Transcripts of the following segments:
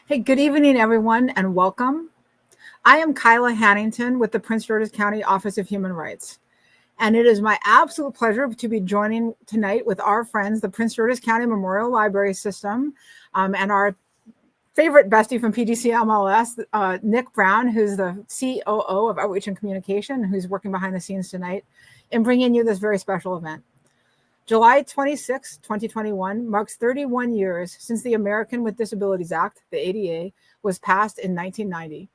Hey, good evening, everyone, and welcome. I am Kyla Hannington with the Prince George's County Office of Human Rights, and it is my absolute pleasure to be joining tonight with our friends, the Prince George's County Memorial Library System, and our favorite bestie from PGCMLS, Nick Brown, who's the COO of Outreach and Communication, who's working behind the scenes tonight in bringing you this very special event. July 26, 2021 marks 31 years since the American with Disabilities Act, the ADA, was passed in 1990.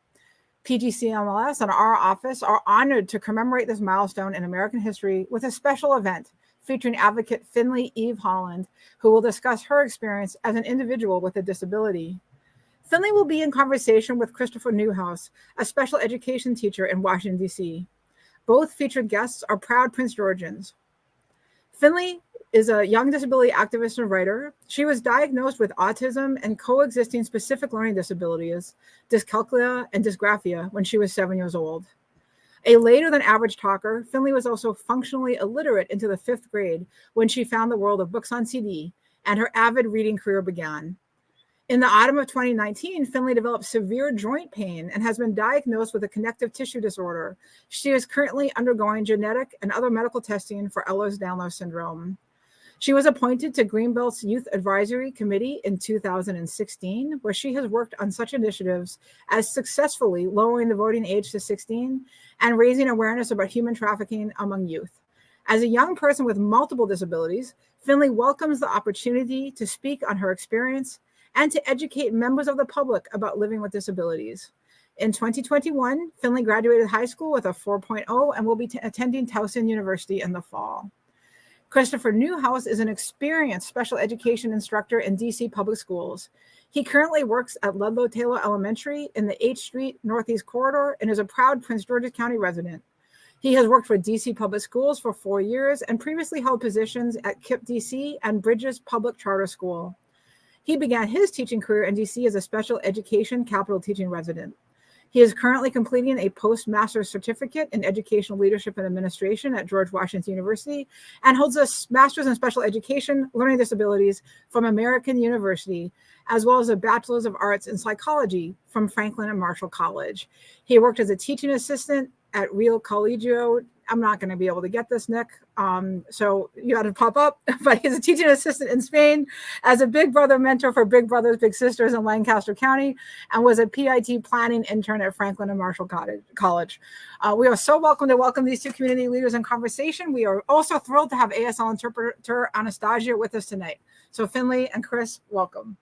PGCMLS and our office are honored to commemorate this milestone in American history with a special event featuring advocate Findley Eve Holland, who will discuss her experience as an individual with a disability. Findley will be in conversation with Christopher Neuhaus, a special education teacher in Washington, D.C. Both featured guests are proud Prince Georgians. Findley is a young disability activist and writer. She was diagnosed with autism and coexisting specific learning disabilities, dyscalculia and dysgraphia, when she was 7 years old. A later than average talker, Findley was also functionally illiterate into the 5th grade when she found the world of books on CD, and her avid reading career began. In the autumn of 2019, Findley developed severe joint pain and has been diagnosed with a connective tissue disorder. She is currently undergoing genetic and other medical testing for Ehlers-Danlos Syndrome. She was appointed to Greenbelt's Youth Advisory Committee in 2016, where she has worked on such initiatives as successfully lowering the voting age to 16 and raising awareness about human trafficking among youth. As a young person with multiple disabilities, Findley welcomes the opportunity to speak on her experience and to educate members of the public about living with disabilities. In 2021, Findley graduated high school with a 4.0 and will be attending Towson University in the fall. Christopher Neuhaus is an experienced special education instructor in DC public schools. He currently works at Ludlow Taylor Elementary in the H Street Northeast Corridor and is a proud Prince George's County resident. He has worked for DC Public Schools for 4 years and previously held positions at KIPP DC and Bridges Public Charter School. He began his teaching career in DC as a special education capital teaching resident. He is currently completing a postmaster's certificate in educational leadership and administration at George Washington University and holds a master's in special education, learning disabilities from American University, as well as a bachelor's of arts in psychology from Franklin and Marshall College. He worked as a teaching assistant at Real Colegio. I'm not going to be able to get this, Nick, so you got to pop up. But he's a teaching assistant in Spain, as a Big Brother mentor for Big Brothers Big Sisters in Lancaster County, and was a PIT planning intern at Franklin and Marshall College. We are so welcome these two community leaders in conversation. We are also thrilled to have ASL interpreter Anastasia with us tonight. So Findley and Chris, welcome.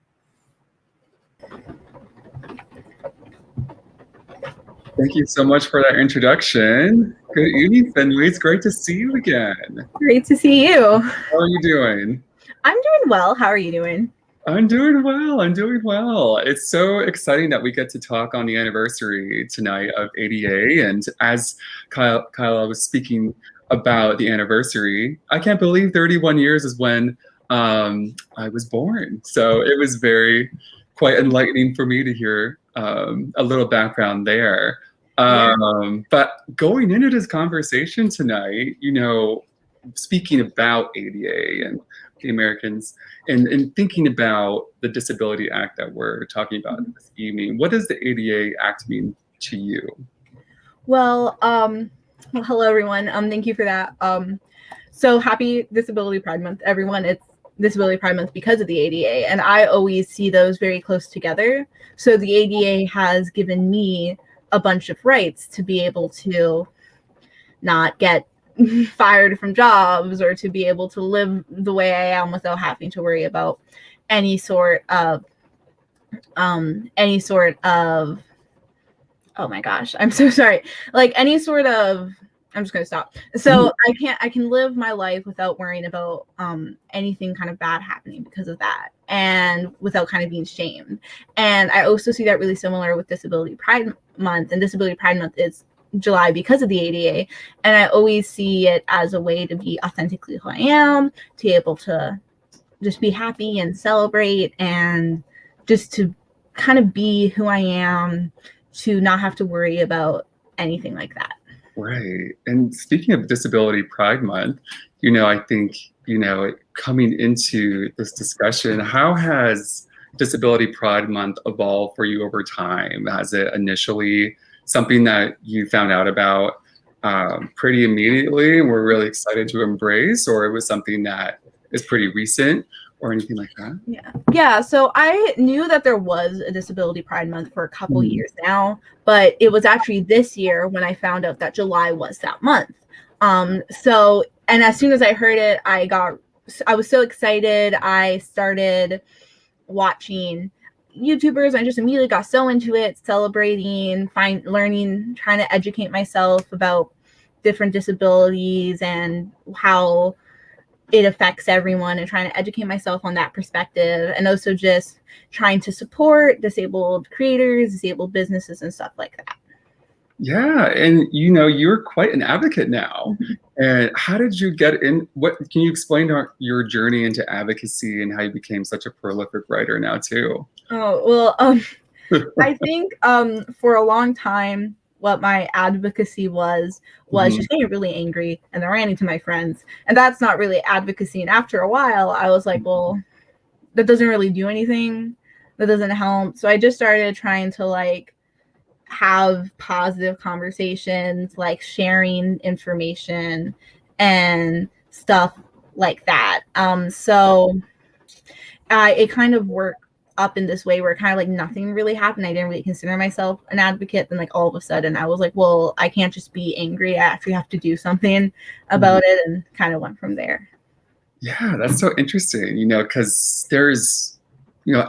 Thank you so much for that introduction. Good evening, Findley. It's great to see you again. Great to see you. How are you doing? I'm doing well. How are you doing? I'm doing well. I'm doing well. It's so exciting that we get to talk on the anniversary tonight of ADA. And as Kyla was speaking about the anniversary, I can't believe 31 years is when I was born. So it was quite enlightening for me to hear a little background there. But going into this conversation tonight, speaking about ADA and the Americans and thinking about the Disability Act that we're talking about this evening, what does the ADA Act mean to you? Well, hello, everyone. Thank you for that. So happy Disability Pride Month, everyone. It's Disability Pride Month because of the ADA, and I always see those very close together. So the ADA has given me a bunch of rights to be able to not get fired from jobs or to be able to live the way I am without having to worry about any sort of oh my gosh, I'm so sorry. Like any sort of, I'm just going to stop. So I can live my life without worrying about anything kind of bad happening because of that, and without kind of being shamed. And I also see that really similar with Disability Pride Month, and Disability Pride Month is July because of the ADA. And I always see it as a way to be authentically who I am, to be able to just be happy and celebrate, and just to kind of be who I am, to not have to worry about anything like that. Right. And speaking of Disability Pride Month, I think, coming into this discussion, how has Disability Pride Month evolve for you over time? Has it initially something that you found out about pretty immediately and were really excited to embrace, or it was something that is pretty recent or anything like that? Yeah. So I knew that there was a Disability Pride Month for a couple years now, but it was actually this year when I found out that July was that month. So, and as soon as I heard it, I was so excited. I started watching YouTubers. I just immediately got so into it, celebrating, learning, trying to educate myself about different disabilities and how it affects everyone, and trying to educate myself on that perspective, and also just trying to support disabled creators, disabled businesses, and stuff like that. Yeah, and you're quite an advocate now. And how did you get in? Can you explain your journey into advocacy and how you became such a prolific writer now too? Oh, well, I think for a long time, what my advocacy was just getting really angry and then ranting to my friends. And that's not really advocacy. And after a while, I was like, well, that doesn't really do anything. That doesn't help. So I just started trying to like have positive conversations, like sharing information and stuff like that. So it kind of worked up in this way where kind of like nothing really happened. I didn't really consider myself an advocate. Then like all of a sudden I was like, well, I can't just be angry. I actually have to do something about it, and kind of went from there. Yeah, that's so interesting, because there's,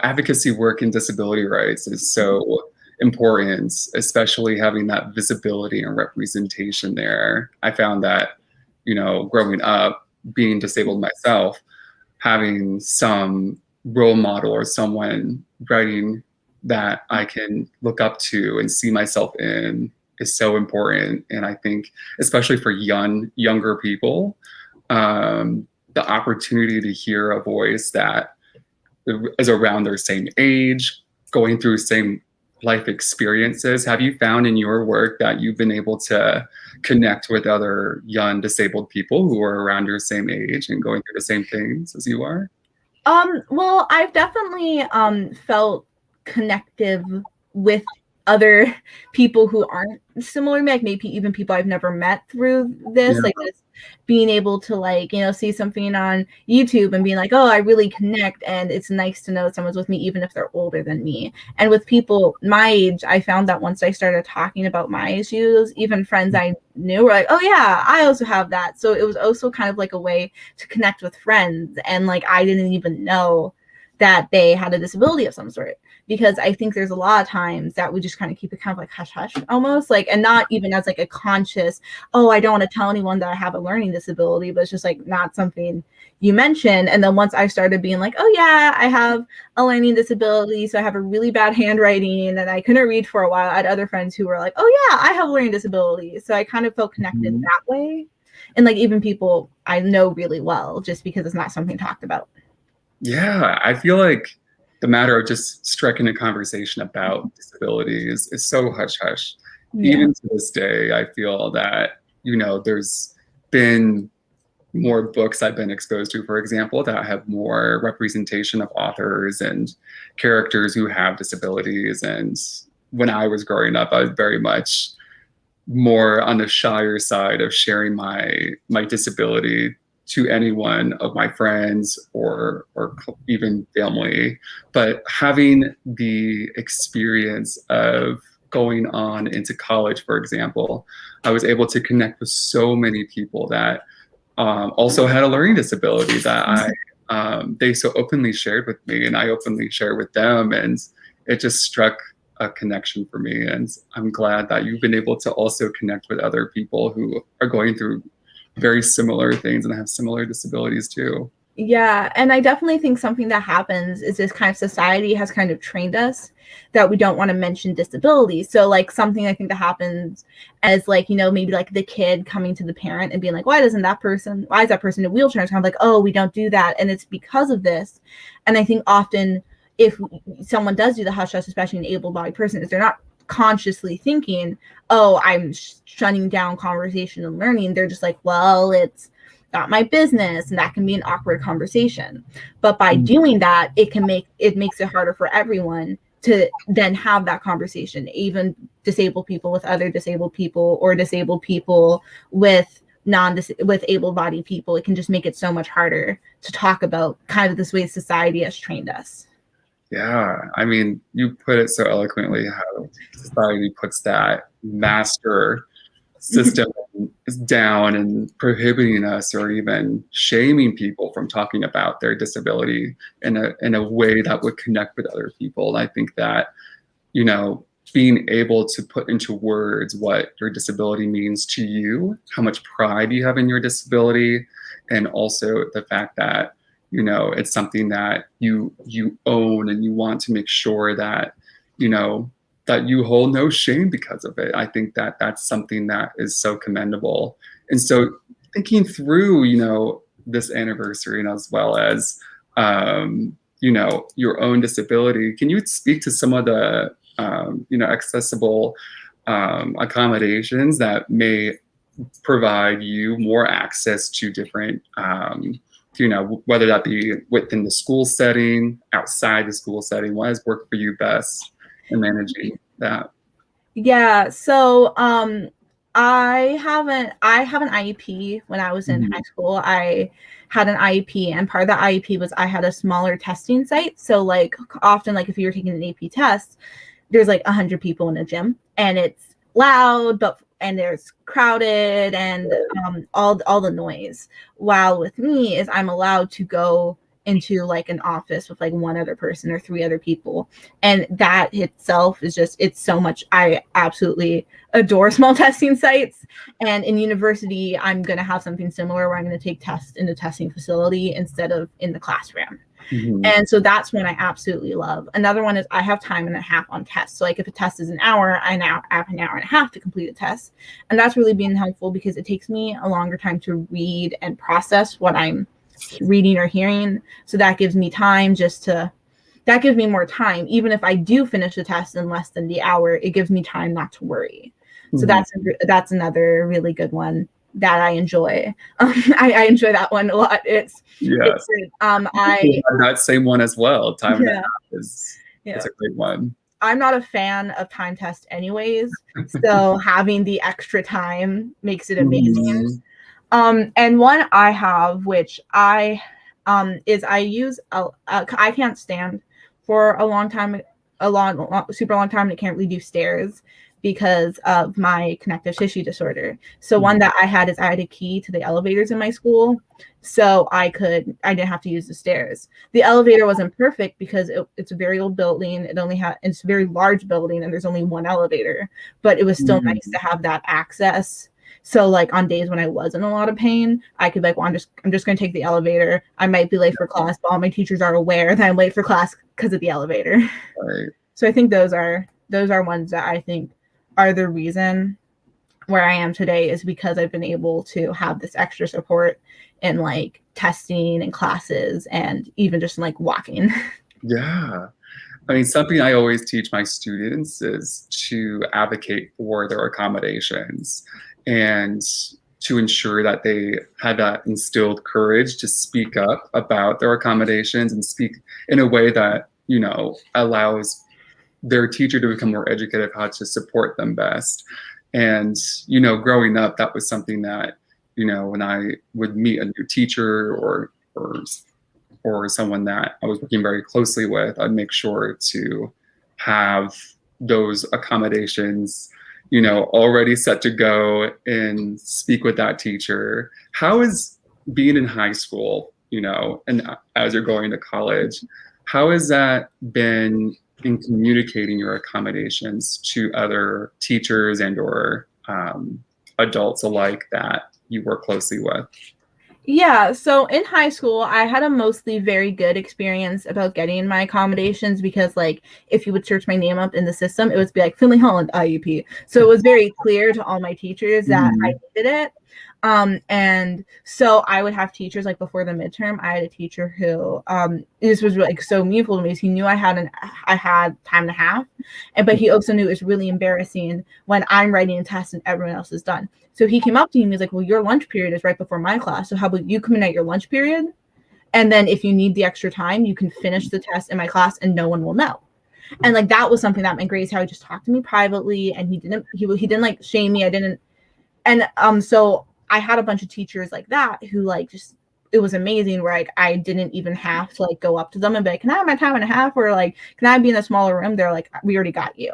advocacy work in disability rights is so important, especially having that visibility and representation there. I found that, growing up, being disabled myself, having some role model or someone writing that I can look up to and see myself in is so important. And I think especially for younger people, the opportunity to hear a voice that is around their same age, going through same life experiences. Have you found in your work that you've been able to connect with other young disabled people who are around your same age and going through the same things as you are? Well, I've definitely felt connective with other people who aren't similar to me, like maybe even people I've never met through this, like just being able to like, see something on YouTube and being like, oh, I really connect, and it's nice to know someone's with me even if they're older than me. And with people my age, I found that once I started talking about my issues, even friends I knew were like, oh yeah, I also have that. So it was also kind of like a way to connect with friends, and like I didn't even know that they had a disability of some sort, because I think there's a lot of times that we just kind of keep it kind of like hush hush almost, like, and not even as like a conscious, oh, I don't want to tell anyone that I have a learning disability, but it's just like not something you mention. And then once I started being like, oh yeah, I have a learning disability, so I have a really bad handwriting and I couldn't read for a while, I had other friends who were like, oh yeah, I have a learning disability. So I kind of felt connected that way. And like even people I know really well, just because it's not something talked about. Yeah, I feel like the matter of just striking a conversation about disabilities is so hush-hush. Yeah. Even to this day, I feel that, there's been more books I've been exposed to, for example, that have more representation of authors and characters who have disabilities. And when I was growing up, I was very much more on the shyer side of sharing my disability to anyone of my friends or even family. But having the experience of going on into college, for example, I was able to connect with so many people that also had a learning disability that they so openly shared with me, and I openly shared with them, and it just struck a connection for me. And I'm glad that you've been able to also connect with other people who are going through very similar things and have similar disabilities too. Yeah, and I definitely think something that happens is this kind of society has kind of trained us that we don't want to mention disabilities. So like something I think that happens as like, maybe like the kid coming to the parent and being like, why is that person in a wheelchair? It's kind of like, oh, we don't do that. And it's because of this. And I think often if someone does do the hush hush, especially an able-bodied person, is they're not consciously thinking, oh, I'm shutting down conversation and learning. They're just like, well, it's not my business, and that can be an awkward conversation. But by doing that, it makes it harder for everyone to then have that conversation, even disabled people with other disabled people, or disabled people with able-bodied people. It can just make it so much harder to talk about kind of this way society has trained us. Yeah, I mean, you put it so eloquently, how society puts that master system down and prohibiting us, or even shaming people from talking about their disability in a way that would connect with other people. And I think that, you know, being able to put into words what your disability means to you, how much pride you have in your disability, and also the fact that, you know, it's something that you own, and you want to make sure that, you know, that you hold no shame because of it. I think that that's something that is so commendable. And so thinking through, you know, this anniversary, and as well as, you know, your own disability, can you speak to some of the, you know, accessible accommodations that may provide you more access to different, you know, whether that be within the school setting, outside the school setting? What has worked for you best in managing that? Yeah, so I have an IEP. When I was in high school, I had an IEP, and part of the IEP was I had a smaller testing site. So like often, like if you were taking an AP test, there's like 100 people in a gym, and it's loud, and there's crowded, and all the noise. While with me is I'm allowed to go into like an office with like one other person or 3 other people, and that itself is just, it's so much. I absolutely adore small testing sites. And in university, I'm going to have something similar where I'm going to take tests in the testing facility instead of in the classroom. And so that's one I absolutely love. Another one is I have time and a half on tests. So like if a test is an hour, I now have an hour and a half to complete a test. And that's really been helpful because it takes me a longer time to read and process what I'm reading or hearing. So that gives me time that gives me more time. Even if I do finish the test in less than the hour, it gives me time not to worry. So that's another really good one that I enjoy. I enjoy that one a lot. It's that same one as well. Time and a half is it's a great one. I'm not a fan of time tests anyways, so having the extra time makes it amazing. And one I have, which I use I can't stand for a long time, super long time, and I can't really do stairs because of my connective tissue disorder. So one that I had is I had a key to the elevators in my school, so I didn't have to use the stairs. The elevator wasn't perfect because it's a very old building. It's a very large building, and there's only one elevator, but it was still nice to have that access. So like on days when I was in a lot of pain, I could like, well, I'm just going to take the elevator. I might be late for class, but all my teachers are aware that I'm late for class because of the elevator. Right. So I think those are ones that I think are the reason where I am today, is because I've been able to have this extra support in like testing and classes, and even just like walking. Yeah. I mean, something I always teach my students is to advocate for their accommodations, and to ensure that they have that instilled courage to speak up about their accommodations, and speak in a way that, you know, allows their teacher to become more educated how to support them best. And, you know, growing up, that was something that, you know, when I would meet a new teacher or someone that I was working very closely with, I'd make sure to have those accommodations, you know, already set to go, and speak with that teacher. How is being in high school, you know, and as you're going to college, how has that been in communicating your accommodations to other teachers and or adults alike that you work closely with? Yeah, so in high school, I had a mostly very good experience about getting my accommodations, because like if you would search my name up in the system, it would be like Findley Holland IEP. So it was very clear to all my teachers that I needed it. And so I would have teachers, like before the midterm, I had a teacher who, this was like so meaningful to me, is he knew I had time and a half, but he also knew it was really embarrassing when I'm writing a test and everyone else is done. So he came up to me and he was like, well, your lunch period is right before my class. So how about you come in at your lunch period? And then if you need the extra time, you can finish the test in my class and no one will know. And like, that was something that meant great, is how he just talked to me privately, and he didn't like shame me. So I had a bunch of teachers like that who like just, it was amazing, where like I didn't even have to like go up to them and be like, can I have my time and a half? Or like, can I be in a smaller room? They're like, we already got you.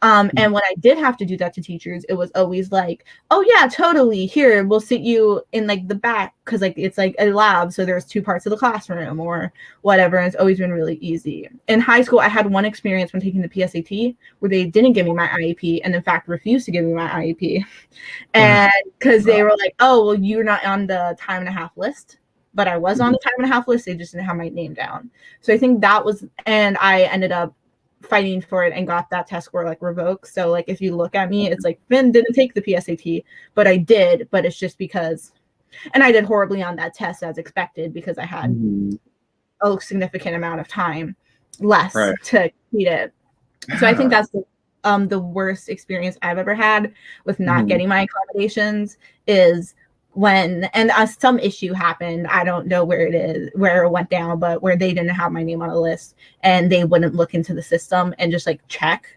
And when I did have to do that to teachers, it was always like, oh yeah, totally, here, we'll sit you in like the back, because like it's like a lab, so there's 2 parts of the classroom or whatever, and it's always been really easy. In high school, I had one experience when taking the PSAT where they didn't give me my IEP, and in fact refused to give me my IEP, and because they were like, oh, well, you're not on the time and a half list. But I was on the time and a half list, they just didn't have my name down. So I think that was, and I ended up fighting for it and got that test score like revoked. So like, if you look at me, it's like Finn didn't take the PSAT, but I did. But it's just because, and I did horribly on that test as expected, because I had a significant amount of time less to complete it. So I think that's the worst experience I've ever had with not getting my accommodations, is when, and some issue happened, I don't know where it went down, but where they didn't have my name on a list and they wouldn't look into the system and just like check.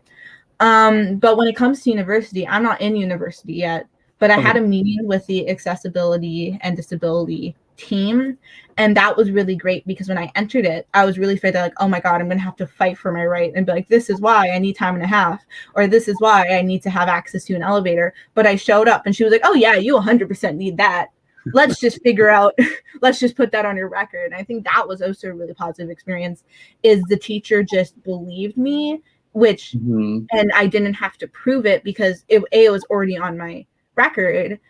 But when it comes to university, I'm not in university yet, but I had a meeting with the accessibility and disability team, and that was really great, because when I entered it, I was really afraid that like, oh my God, I'm gonna have to fight for my right and be like, this is why I need time and a half, or this is why I need to have access to an elevator. But I showed up and she was like, oh yeah, you 100% need that. Let's just figure out, let's just put that on your record. And I think that was also a really positive experience, is the teacher just believed me, which, and I didn't have to prove it, because it was already on my record,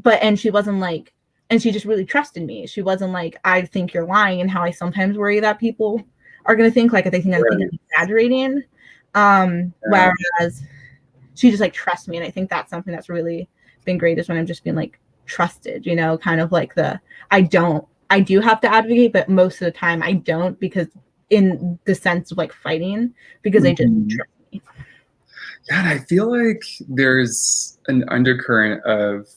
and she wasn't like, and she just really trusted me. She wasn't like, I think you're lying, and how I sometimes worry that people are going to think, like, they think I'm exaggerating. Whereas she just like trusts me. And I think that's something that's really been great, is when I'm just being like trusted, kind of like I do have to advocate, but most of the time I don't, because in the sense of like fighting, because they just trust me. Yeah, and I feel like there's an undercurrent of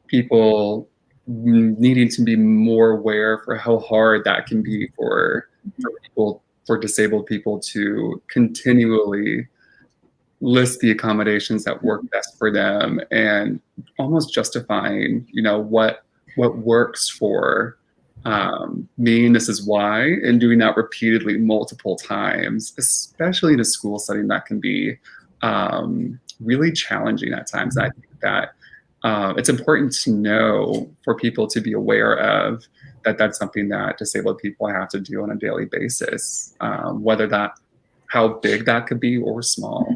people needing to be more aware for how hard that can be for disabled people to continually list the accommodations that work best for them, and almost justifying, what works for me, and this is why, and doing that repeatedly multiple times, especially in a school setting that can be really challenging at times. I think that it's important to know, for people to be aware of, that that's something that disabled people have to do on a daily basis, whether how big that could be or small.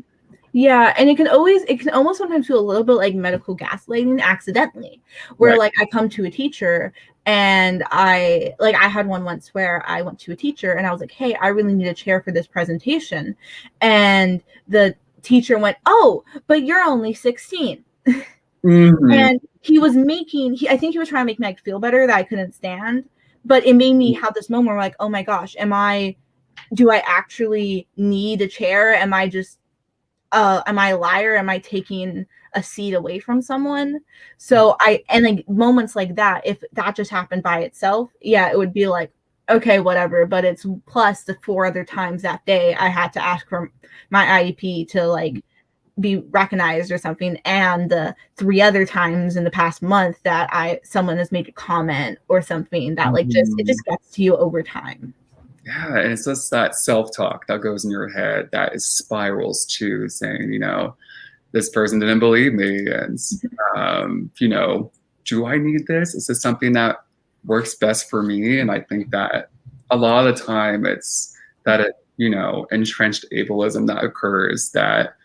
Yeah, and it can almost sometimes feel a little bit like medical gaslighting accidentally, where like I come to a teacher and I had one once where I went to a teacher and I was like, hey, I really need a chair for this presentation. And the teacher went, oh, but you're only 16. And he was I think he was trying to make me feel better that I couldn't stand, but it made me have this moment where like, oh my gosh, do I actually need a chair? Am I a liar? Am I taking a seat away from someone? So moments like that, if that just happened by itself, yeah, it would be like, okay, whatever. But it's plus the 4 other times that day I had to ask for my IEP to like be recognized or something, and the 3 other times in the past month that someone has made a comment or something that like it just gets to you over time. Yeah, and it's just that self-talk that goes in your head that is spirals to saying, this person didn't believe me, and do I need this? Is this something that works best for me? And I think that a lot of the time it's that entrenched ableism that occurs, that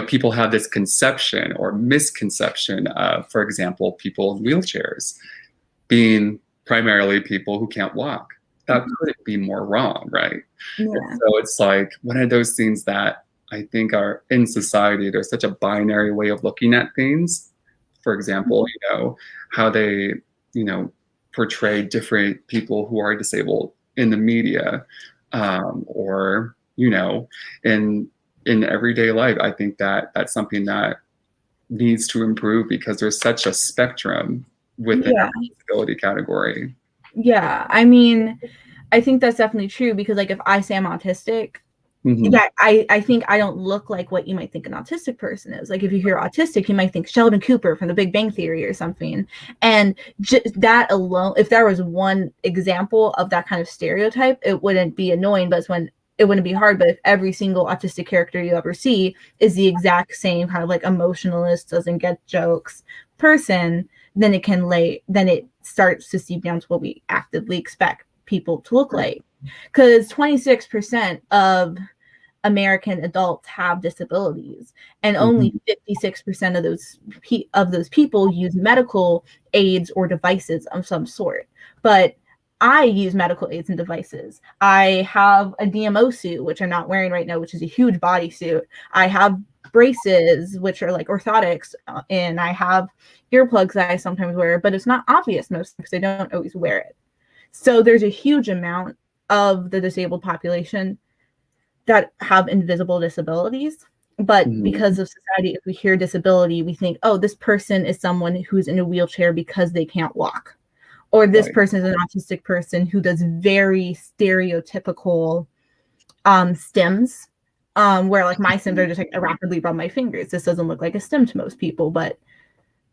people have this conception or misconception of, for example, people in wheelchairs being primarily people who can't walk. That couldn't be more wrong, right? Yeah. So it's like one of those things that I think are in society, there's such a binary way of looking at things, for example, how they, portray different people who are disabled in the media, or, in everyday life. I think that that's something that needs to improve because there's such a spectrum within our disability category. Yeah, I mean, I think that's definitely true because, like, if I say I'm autistic, yeah, I think I don't look like what you might think an autistic person is. Like, if you hear autistic, you might think Sheldon Cooper from The Big Bang Theory or something. And just that alone, if there was one example of that kind of stereotype, it wouldn't be annoying, but it wouldn't be hard. But if every single autistic character you ever see is the exact same kind of like emotionalist, doesn't get jokes person, then it starts to seep down to what we actively expect people to look like. Because 26% of American adults have disabilities, and only 56% of those people use medical aids or devices of some sort. But I use medical aids and devices. I have a DMO suit, which I'm not wearing right now, which is a huge bodysuit. I have braces, which are like orthotics, and I have earplugs that I sometimes wear, but it's not obvious most because I don't always wear it. So there's a huge amount of the disabled population that have invisible disabilities. But because of society, if we hear disability, we think, oh, this person is someone who's in a wheelchair because they can't walk. Or this person is an autistic person who does very stereotypical stims, where like my stims are just like I rapidly rub my fingers. This doesn't look like a stim to most people. But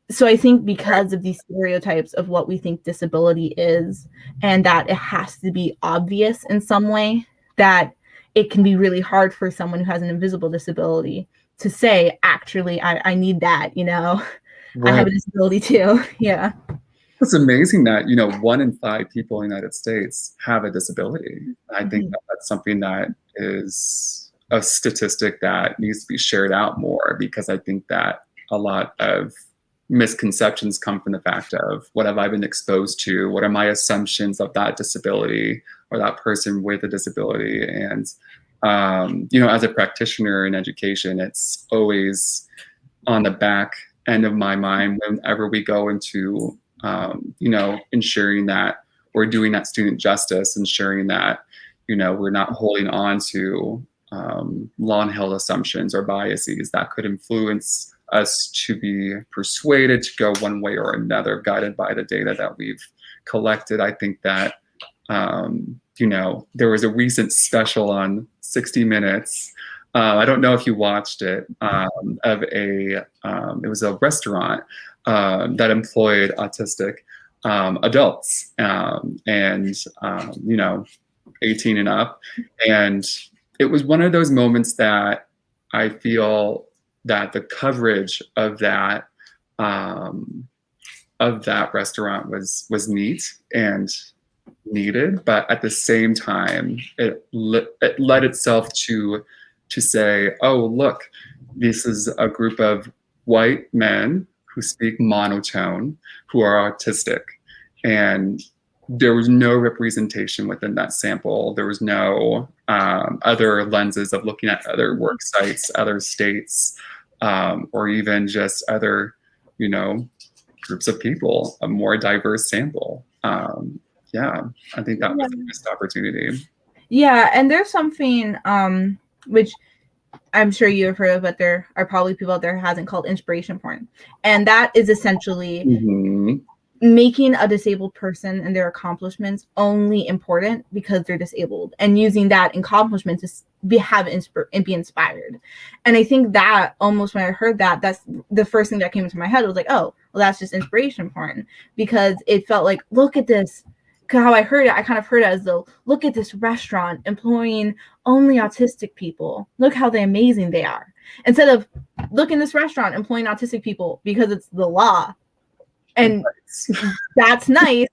so I think because of these stereotypes of what we think disability is, and that it has to be obvious in some way, that it can be really hard for someone who has an invisible disability to say, actually, I need that, I have a disability too. Yeah. It's amazing that, 1 in 5 people in the United States have a disability. I think that that's something that is a statistic that needs to be shared out more, because I think that a lot of misconceptions come from the fact of what have I been exposed to? What are my assumptions of that disability or that person with a disability? And, as a practitioner in education, it's always on the back end of my mind whenever we go into, ensuring that we're doing that student justice, ensuring that, we're not holding on to long-held assumptions or biases that could influence us to be persuaded to go one way or another, guided by the data that we've collected. I think that, there was a recent special on 60 Minutes. I don't know if you watched it, it was a restaurant that employed autistic adults, and 18 and up. And it was one of those moments that I feel that the coverage of that restaurant was neat and needed, but at the same time, it led itself to say, oh, look, this is a group of white men who speak monotone, who are autistic. And there was no representation within that sample. There was no other lenses of looking at other work sites, other states, or even just other, groups of people, a more diverse sample. I think that was a missed opportunity. Yeah, and there's something which I'm sure you have heard of, but there are probably people out there who hasn't, called inspiration porn. And that is essentially making a disabled person and their accomplishments only important because they're disabled, and using that accomplishment to be inspired. And I think that almost, when I heard that, that's the first thing that came into my head. It was like, oh, well, that's just inspiration porn, because it felt like, look at this. How I heard it, I kind of heard it as though, look at this restaurant employing only autistic people. Look how amazing they are. Instead of, look in this restaurant employing autistic people because it's the law. And that's nice.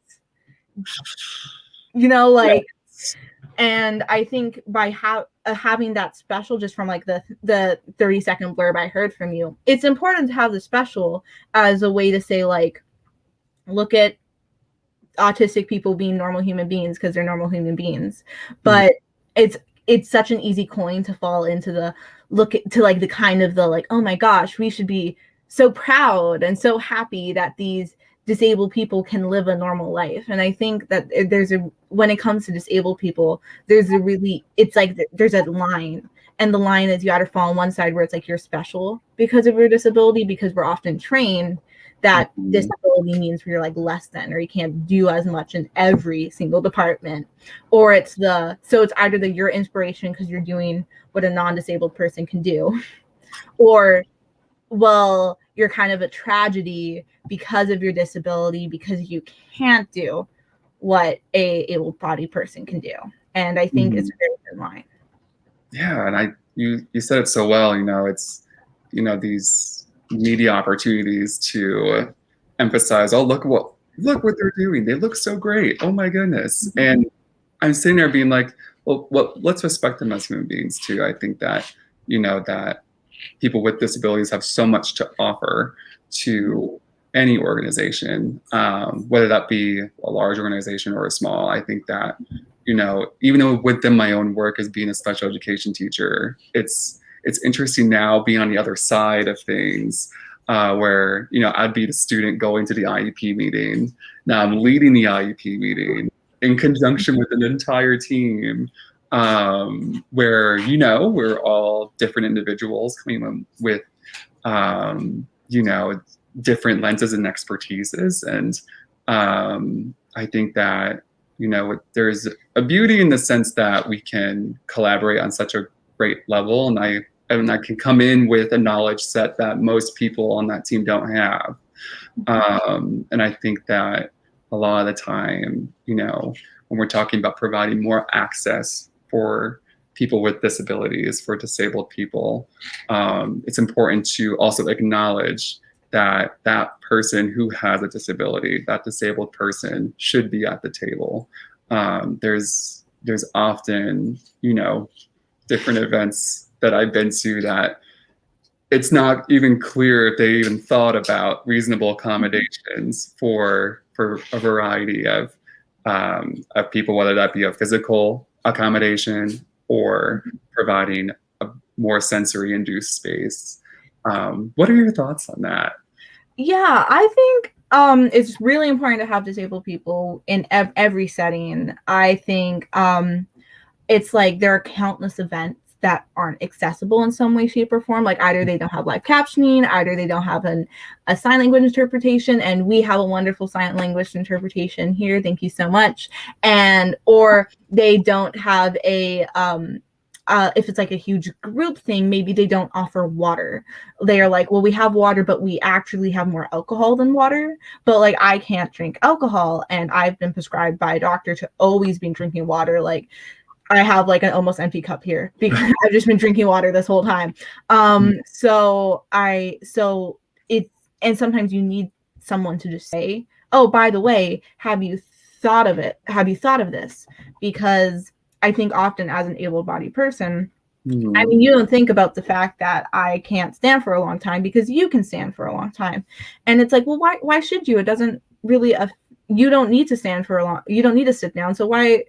And I think by having that special, just from like the 30-second blurb I heard from you, it's important to have the special as a way to say, like, look at autistic people being normal human beings because they're normal human beings. But it's such an easy coin to fall into the the kind of the, like, oh my gosh, we should be so proud and so happy that these disabled people can live a normal life. And I think that when it comes to disabled people, there's a line, and the line is you either fall on one side where it's like you're special because of your disability, because we're often trained that disability means you're like less than, or you can't do as much in every single department, or it's either your inspiration because you're doing what a non-disabled person can do, or, well, you're kind of a tragedy because of your disability, because you can't do what a able-bodied person can do. And I think it's a very thin line. Yeah, and you said it so well. It's these media opportunities to emphasize, oh, look what they're doing. They look so great. Oh my goodness. And I'm sitting there being like, well, let's respect them as human beings too. I think that that people with disabilities have so much to offer to any organization, whether that be a large organization or a small. I think that, even though within my own work as being a special education teacher, it's interesting now being on the other side of things, where, I'd be the student going to the IEP meeting. Now I'm leading the IEP meeting in conjunction with an entire team, where, we're all different individuals coming with, different lenses and expertises. And I think that, there's a beauty in the sense that we can collaborate on such a great level. And I can come in with a knowledge set that most people on that team don't have. And I think that a lot of the time, when we're talking about providing more access for people with disabilities, for disabled people, it's important to also acknowledge that that person who has a disability, that disabled person, should be at the table. There's often, different events that I've been to that it's not even clear if they even thought about reasonable accommodations for a variety of people, whether that be a physical accommodation or providing a more sensory induced space. What are your thoughts on that? Yeah, I think it's really important to have disabled people in every setting. I think it's like there are countless events that aren't accessible in some way, shape, or form. Like either they don't have live captioning, either they don't have a sign language interpretation, and we have a wonderful sign language interpretation here. Thank you so much. Or they don't have a if it's like a huge group thing, maybe they don't offer water. They are like, well, we have water, but we actually have more alcohol than water. But like, I can't drink alcohol, and I've been prescribed by a doctor to always be drinking water. Like, I have like an almost empty cup here because I've just been drinking water this whole time. And sometimes you need someone to just say, oh, by the way, have you thought of it? Have you thought of this? Because I think often as an able-bodied person, I mean, you don't think about the fact that I can't stand for a long time because you can stand for a long time. And it's like, well, why should you? It doesn't really, you don't need to stand for you don't need to sit down. So why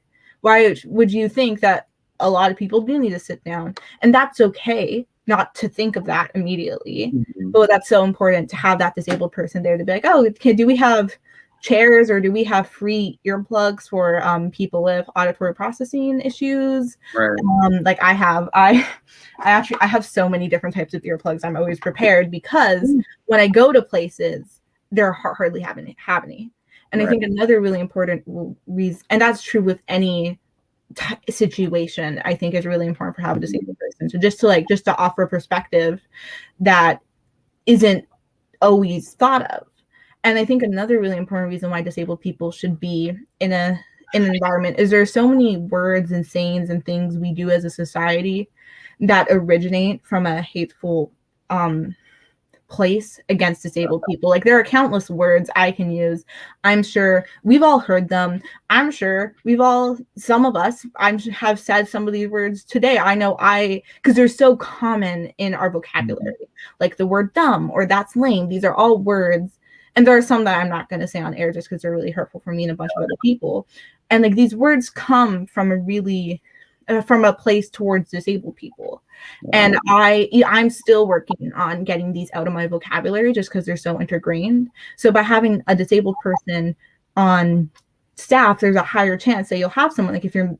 would you think that a lot of people do need to sit down? And that's okay not to think of that immediately. But that's so important to have that disabled person there to be like, oh, do we have chairs or do we have free earplugs for people with auditory processing issues? Right. Like I have so many different types of earplugs. I'm always prepared because when I go to places, there hardly have any. And I think another really important reason, and that's true with any situation, I think is really important for having a disabled person. So just to offer perspective that isn't always thought of. And I think another really important reason why disabled people should be in an environment is there are so many words and sayings and things we do as a society that originate from a hateful place against disabled people. Like there are countless words I can use. I'm sure we've all heard them. I'm sure some of us have said some of these words today. I know because they're so common in our vocabulary, like the word dumb or that's lame. These are all words. And there are some that I'm not going to say on air just because they're really hurtful for me and a bunch of other people. And like these words come from a really from a place towards disabled people. And I'm still working on getting these out of my vocabulary just because they're so ingrained. So by having a disabled person on staff, there's a higher chance that you'll have someone, like if you're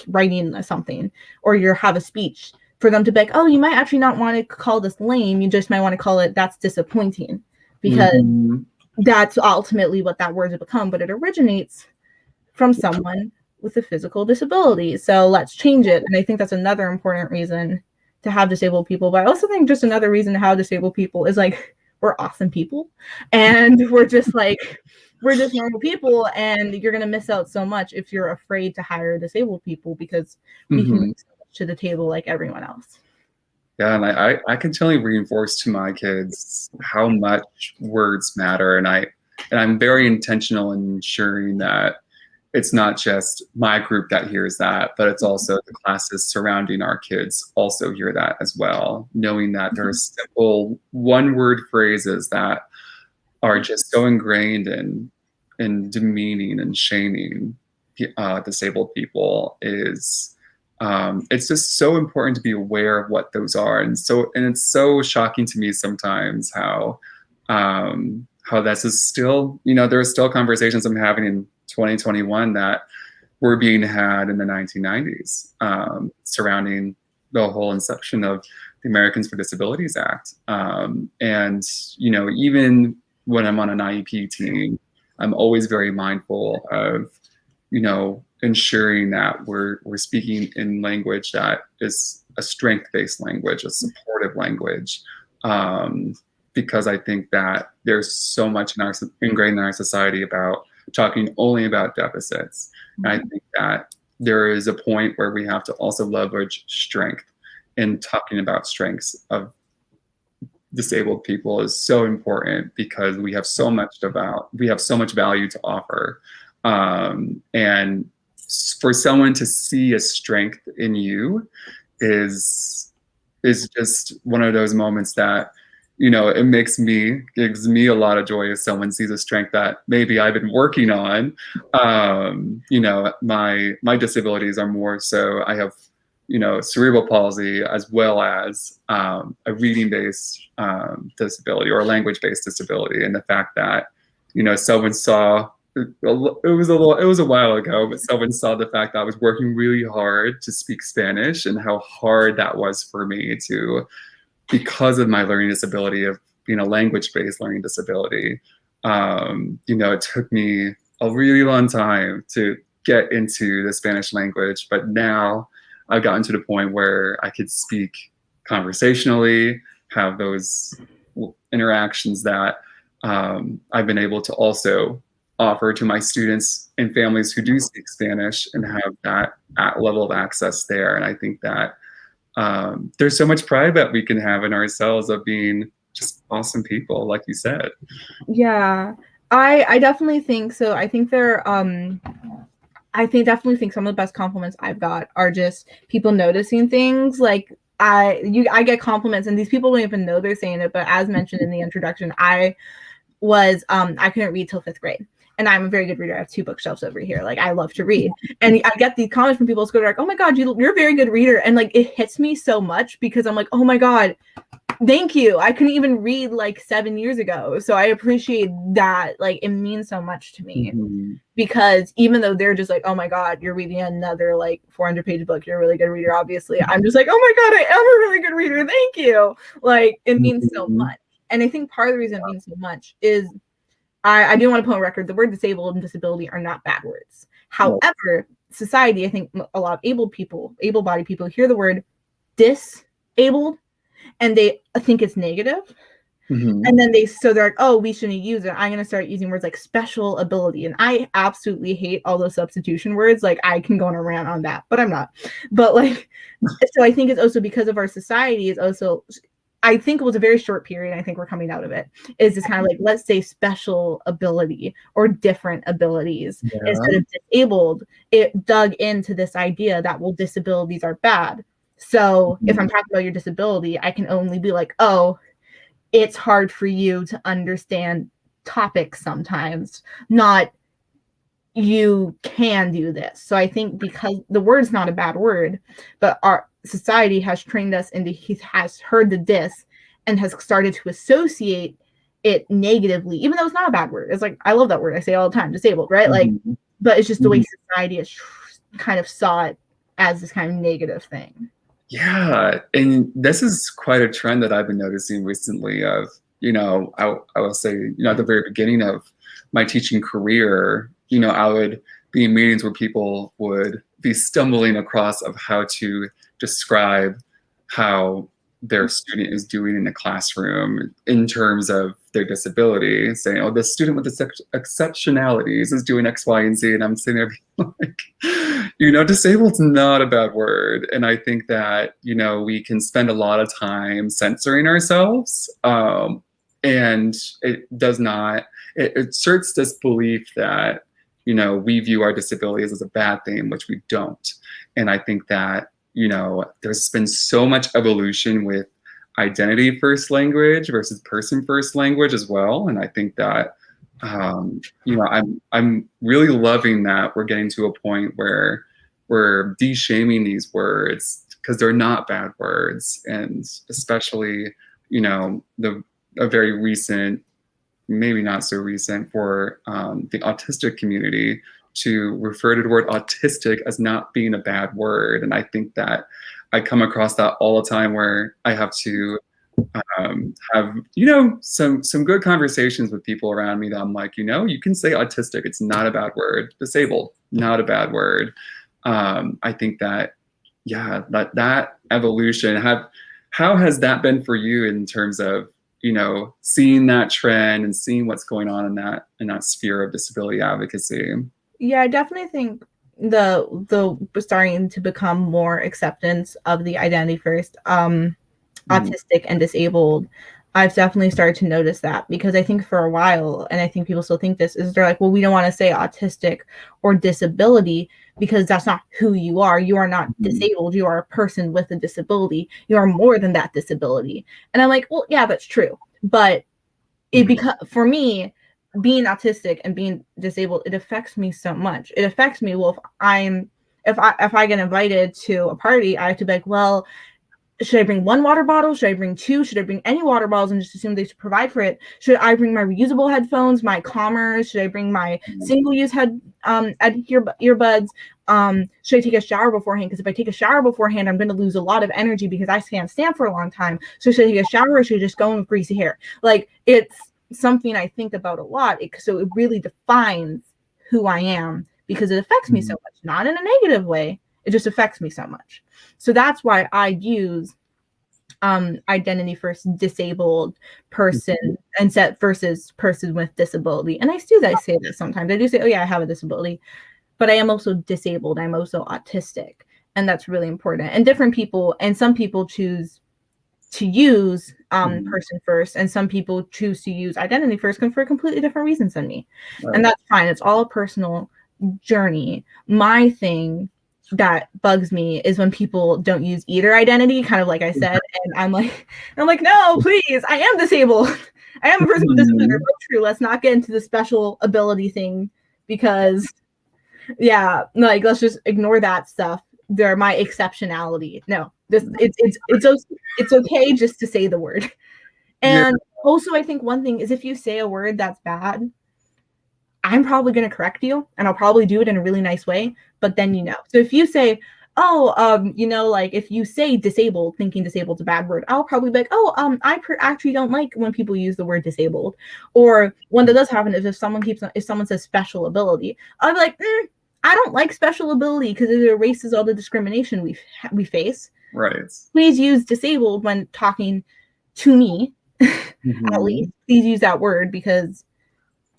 writing something or you have a speech, for them to be like, oh, you might actually not want to call this lame, you just might want to call it that's disappointing, because that's ultimately what that word has become, but it originates from someone with a physical disability. So let's change it. And I think that's another important reason to have disabled people. But I also think just another reason to have disabled people is like, we're awesome people. And we're just normal people. And you're going to miss out so much if you're afraid to hire disabled people, because we can bring so much to the table like everyone else. Yeah, and I continually reinforce to my kids how much words matter. And I'm very intentional in ensuring that it's not just my group that hears that, but it's also the classes surrounding our kids also hear that as well, knowing that there's simple one-word phrases that are just so ingrained in demeaning and shaming disabled people is, it's just so important to be aware of what those are. And it's so shocking to me sometimes how this is still, there are still conversations I'm having in 2021 that were being had in the 1990s surrounding the whole inception of the Americans with Disabilities Act. And, even when I'm on an IEP team, I'm always very mindful of, ensuring that we're speaking in language that is a strength-based language, a supportive language, because I think that there's so much ingrained in our society about talking only about deficits. And I think that there is a point where we have to also leverage strength, and talking about strengths of disabled people is so important because we have so much value to offer. And for someone to see a strength in you is just one of those moments that, it gives me a lot of joy if someone sees a strength that maybe I've been working on. My disabilities are more so, I have, cerebral palsy as well as a reading-based disability or a language-based disability. And the fact that, someone saw, it was a while ago, but someone saw the fact that I was working really hard to speak Spanish and how hard that was for me because of my learning disability of being a language-based learning disability. It took me a really long time to get into the Spanish language, but now I've gotten to the point where I could speak conversationally, have those interactions that I've been able to also offer to my students and families who do speak Spanish and have that level of access there. And I think that there's so much pride that we can have in ourselves of being just awesome people, like you said. Yeah, I definitely think so. I think definitely think some of the best compliments I've got are just people noticing things. Like I get compliments and these people don't even know they're saying it, but as mentioned in the introduction, I couldn't read till 5th grade. And I'm a very good reader. I have 2 bookshelves over here. Like, I love to read. And I get these comments from people who are like, oh my God, you're a very good reader. And like, it hits me so much because I'm like, oh my God, thank you. I couldn't even read like 7 years ago. So I appreciate that. Like, it means so much to me because even though they're just like, oh my God, you're reading another like 400-page book. You're a really good reader. Obviously, I'm just like, oh my God, I am a really good reader. Thank you. Like, it means so much. And I think part of the reason it means so much is I do want to put on record, the word disabled and disability are not bad words. However, society, I think a lot of able-bodied people hear the word disabled and they think it's negative. And then they're like, oh, we shouldn't use it. I'm going to start using words like special ability. And I absolutely hate all those substitution words. Like, I can go on a rant on that, but I'm not. But like, so I think it's also because of our society is also, I think it was a very short period. And I think we're coming out of it. Is this kind of like, let's say special ability or different abilities instead of disabled. It dug into this idea that, well, disabilities are bad. So if I'm talking about your disability, I can only be like, oh, it's hard for you to understand topics sometimes, not you can do this. So I think because the word's not a bad word, but our society has trained us into, he has heard the dis and has started to associate it negatively, even though it's not a bad word. It's like, I love that word. I say it all the time, disabled, right? Like, but it's just the way society has kind of saw it as this kind of negative thing. Yeah, and this is quite a trend that I've been noticing recently of, you know, I will say, you know, at the very beginning of my teaching career, you know, I would be in meetings where people would be stumbling across of how to describe how their student is doing in the classroom in terms of their disability, saying, oh, the student with the exceptionalities is doing X, Y, and Z. And I'm sitting there being like, you know, disabled's not a bad word. And I think that, you know, we can spend a lot of time censoring ourselves. And it does not, it asserts this belief that, you know, we view our disabilities as a bad thing, which we don't. And I think that, you know, there's been so much evolution with identity first language versus person first language as well. And I think that, you know, I'm really loving that we're getting to a point where we're de-shaming these words because they're not bad words. And especially, you know, a very recent, maybe not so recent for the autistic community to refer to the word autistic as not being a bad word. And I think that I come across that all the time where I have to have, you know, some good conversations with people around me that I'm like, you know, you can say autistic, it's not a bad word. Disabled, not a bad word. I think that, yeah, that evolution, how has that been for you in terms of, you know, seeing that trend and seeing what's going on in that sphere of disability advocacy? Yeah, I definitely think the starting to become more acceptance of the identity first, autistic and disabled. I've definitely started to notice that, because I think for a while, and I think people still think this, is they're like, well, we don't want to say autistic or disability because that's not who you are. You are not disabled. You are a person with a disability. You are more than that disability. And I'm like, well, yeah, that's true. But for me, being autistic and being disabled, it affects me so much. It affects me. Well, if I get invited to a party, I have to be like, well, should I bring one water bottle? Should I bring two? Should I bring any water bottles and just assume they should provide for it? Should I bring my reusable headphones, my Commerce? Should I bring my single-use earbuds? Should I take a shower beforehand? Because if I take a shower beforehand, I'm going to lose a lot of energy because I can't stand for a long time. So should I take a shower, or should I just go in with greasy hair? Like, it's something I think about a lot. So it really defines who I am, because it affects me so much, not in a negative way. It just affects me so much. So that's why I use identity first disabled person and set versus person with disability. And I say that sometimes. I do say, oh yeah, I have a disability, but I am also disabled. I'm also autistic. And that's really important. And different people, and some people choose to use person first, and some people choose to use identity first for completely different reasons than me. Right. And that's fine. It's all a personal journey. My thing that bugs me is when people don't use either identity, kind of like I said, and I'm like, no, please, I am disabled. I am a person with disability. They're both true. Let's not get into the special ability thing, because yeah, like, let's just ignore that stuff. They're my exceptionality. No, it's okay just to say the word. And also, I think one thing is, if you say a word that's bad, I'm probably going to correct you, and I'll probably do it in a really nice way, but then, you know. So if you say, you know, like, if you say disabled, thinking disabled's a bad word, I'll probably be like, I actually don't like when people use the word disabled. Or when that does happen is if someone says special ability, I'll be like, I don't like special ability because it erases all the discrimination we face. Right. Please use disabled when talking to me, at least. Please use that word, because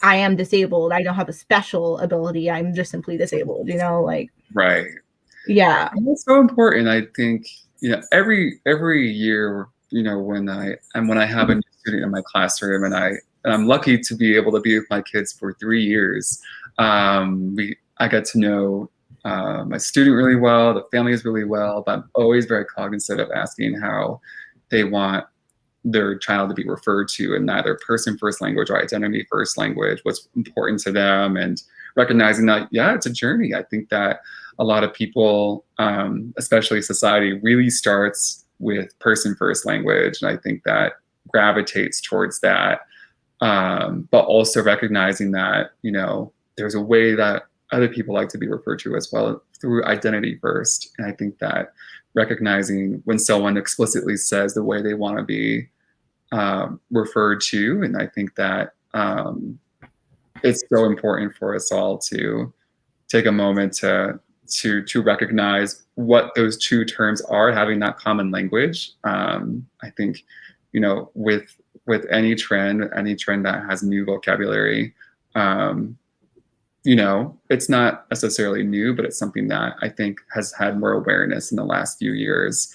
I am disabled. I don't have a special ability. I'm just simply disabled, you know, like. Right. Yeah. And that's so important. I think, you know, every year, you know, when I have a new student in my classroom, and I'm lucky to be able to be with my kids for 3 years. I got to know my student really well, the families really well, but I'm always very cognizant of asking how they want their child to be referred to in either person first language or identity first language, what's important to them, and recognizing that, yeah, it's a journey. I think that a lot of people, especially society, really starts with person first language. And I think that gravitates towards that. But also recognizing that, you know, there's a way that other people like to be referred to as well, through identity first. And I think that recognizing when someone explicitly says the way they want to be referred to, and I think that it's so important for us all to take a moment to recognize what those two terms are, having that common language. I think, you know, with any trend that has new vocabulary, you know, it's not necessarily new, but it's something that I think has had more awareness in the last few years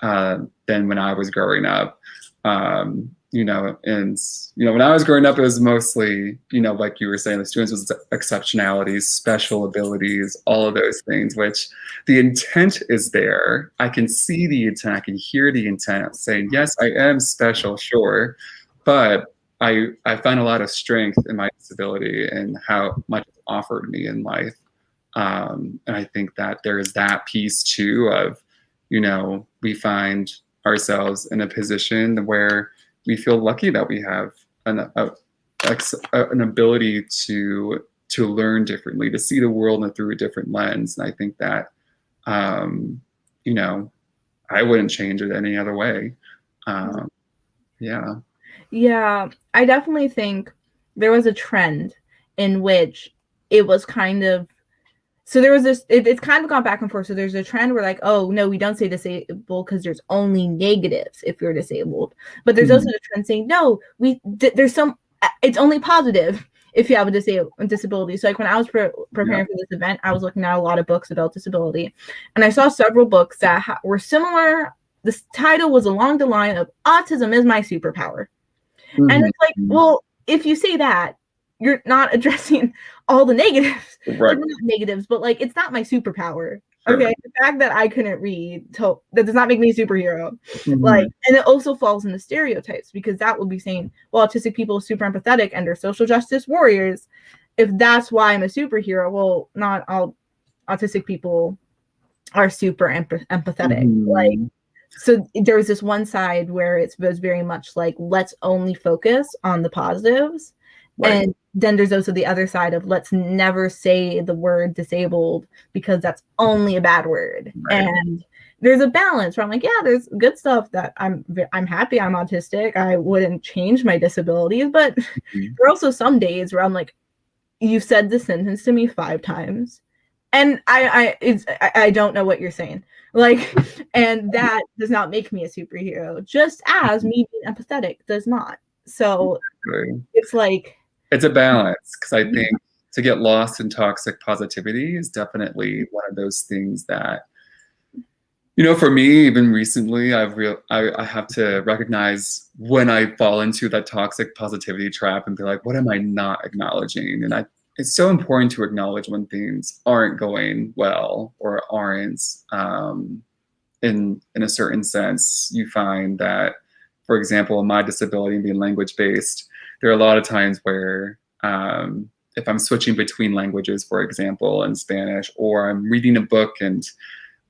than when I was growing up. You know, and, you know, when I was growing up, it was mostly, you know, like you were saying, the students with exceptionalities, special abilities, all of those things, which the intent is there. I can see the intent, I can hear the intent saying, yes, I am special, sure. But I find a lot of strength in my disability and how much it's offered me in life. And I think that there is that piece too of, you know, we find ourselves in a position where we feel lucky that we have an ability to learn differently, to see the world through a different lens. And I think that, you know, I wouldn't change it any other way. Yeah. Yeah, I definitely think there was a trend in which it was kind of, so there was this, it's kind of gone back and forth. So there's a trend where like, oh, no, we don't say disabled because there's only negatives if you're disabled. But there's also a trend saying, no, there's some, it's only positive if you have a disability. So like when I was preparing for this event, I was looking at a lot of books about disability. And I saw several books that were similar. This title was along the line of autism is my superpower. And it's like, well, if you say that, you're not addressing all the negatives. Right. Like, not negatives, but like, it's not my superpower. Sure. Okay. The fact that I couldn't read, that does not make me a superhero. Like, and it also falls into stereotypes, because that would be saying, well, autistic people are super empathetic and they're social justice warriors. If that's why I'm a superhero, well, not all autistic people are super empathetic. Like, so there was this one side where it was very much like, let's only focus on the positives. Right. And then there's also the other side of let's never say the word disabled because that's only a bad word. Right. And there's a balance where I'm like, yeah, there's good stuff that I'm happy I'm autistic. I wouldn't change my disabilities, but there are also some days where I'm like, you've said this sentence to me 5 times. And I don't know what you're saying. Like, and that does not make me a superhero, just as me being empathetic does not. So it's like, it's a balance, because I think to get lost in toxic positivity is definitely one of those things that, you know, for me, even recently, I have to recognize when I fall into that toxic positivity trap and be like, what am I not acknowledging? And it's so important to acknowledge when things aren't going well or aren't, in a certain sense. You find that, for example, my disability being language-based, there are a lot of times where if I'm switching between languages, for example, in Spanish, or I'm reading a book and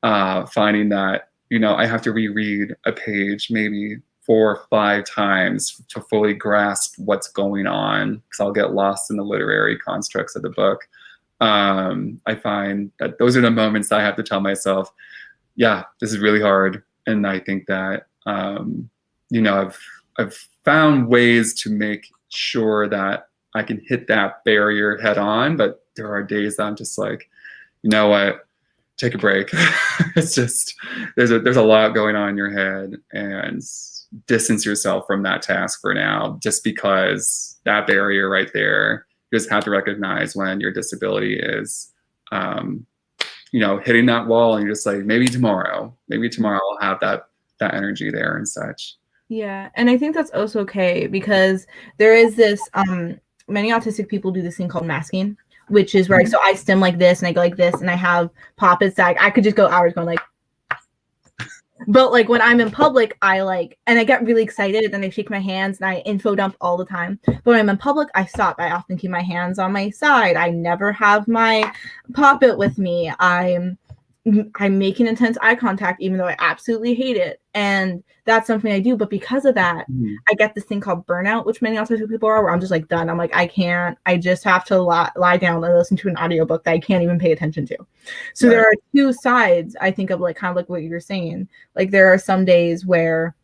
finding that, you know, I have to reread a page maybe 4 or 5 times to fully grasp what's going on, because I'll get lost in the literary constructs of the book. I find that those are the moments that I have to tell myself, yeah, this is really hard. And I think that, you know, I've found ways to make sure that I can hit that barrier head on, but there are days that I'm just like, you know what, take a break. It's just, there's a lot going on in your head, and distance yourself from that task for now, just because that barrier right there, you just have to recognize when your disability is, you know, hitting that wall, and you're just like, maybe tomorrow I'll have that energy there and such. Yeah, and I think that's also okay, because there is this, many autistic people do this thing called masking, which is where so I stim like this and I go like this, and I have poppets that I could just go hours going like, But like when I'm in public, and I get really excited and I shake my hands and I info dump all the time. But when I'm in public, I stop. I often keep my hands on my side. I never have my pop-it with me. I'm making intense eye contact, even though I absolutely hate it. And that's something I do. But because of that, I get this thing called burnout, which many autistic people are, where I'm just like done. I'm like, I just have to lie down and listen to an audiobook that I can't even pay attention to. So there are two sides, I think, of like kind of like what you're saying. Like there are some days where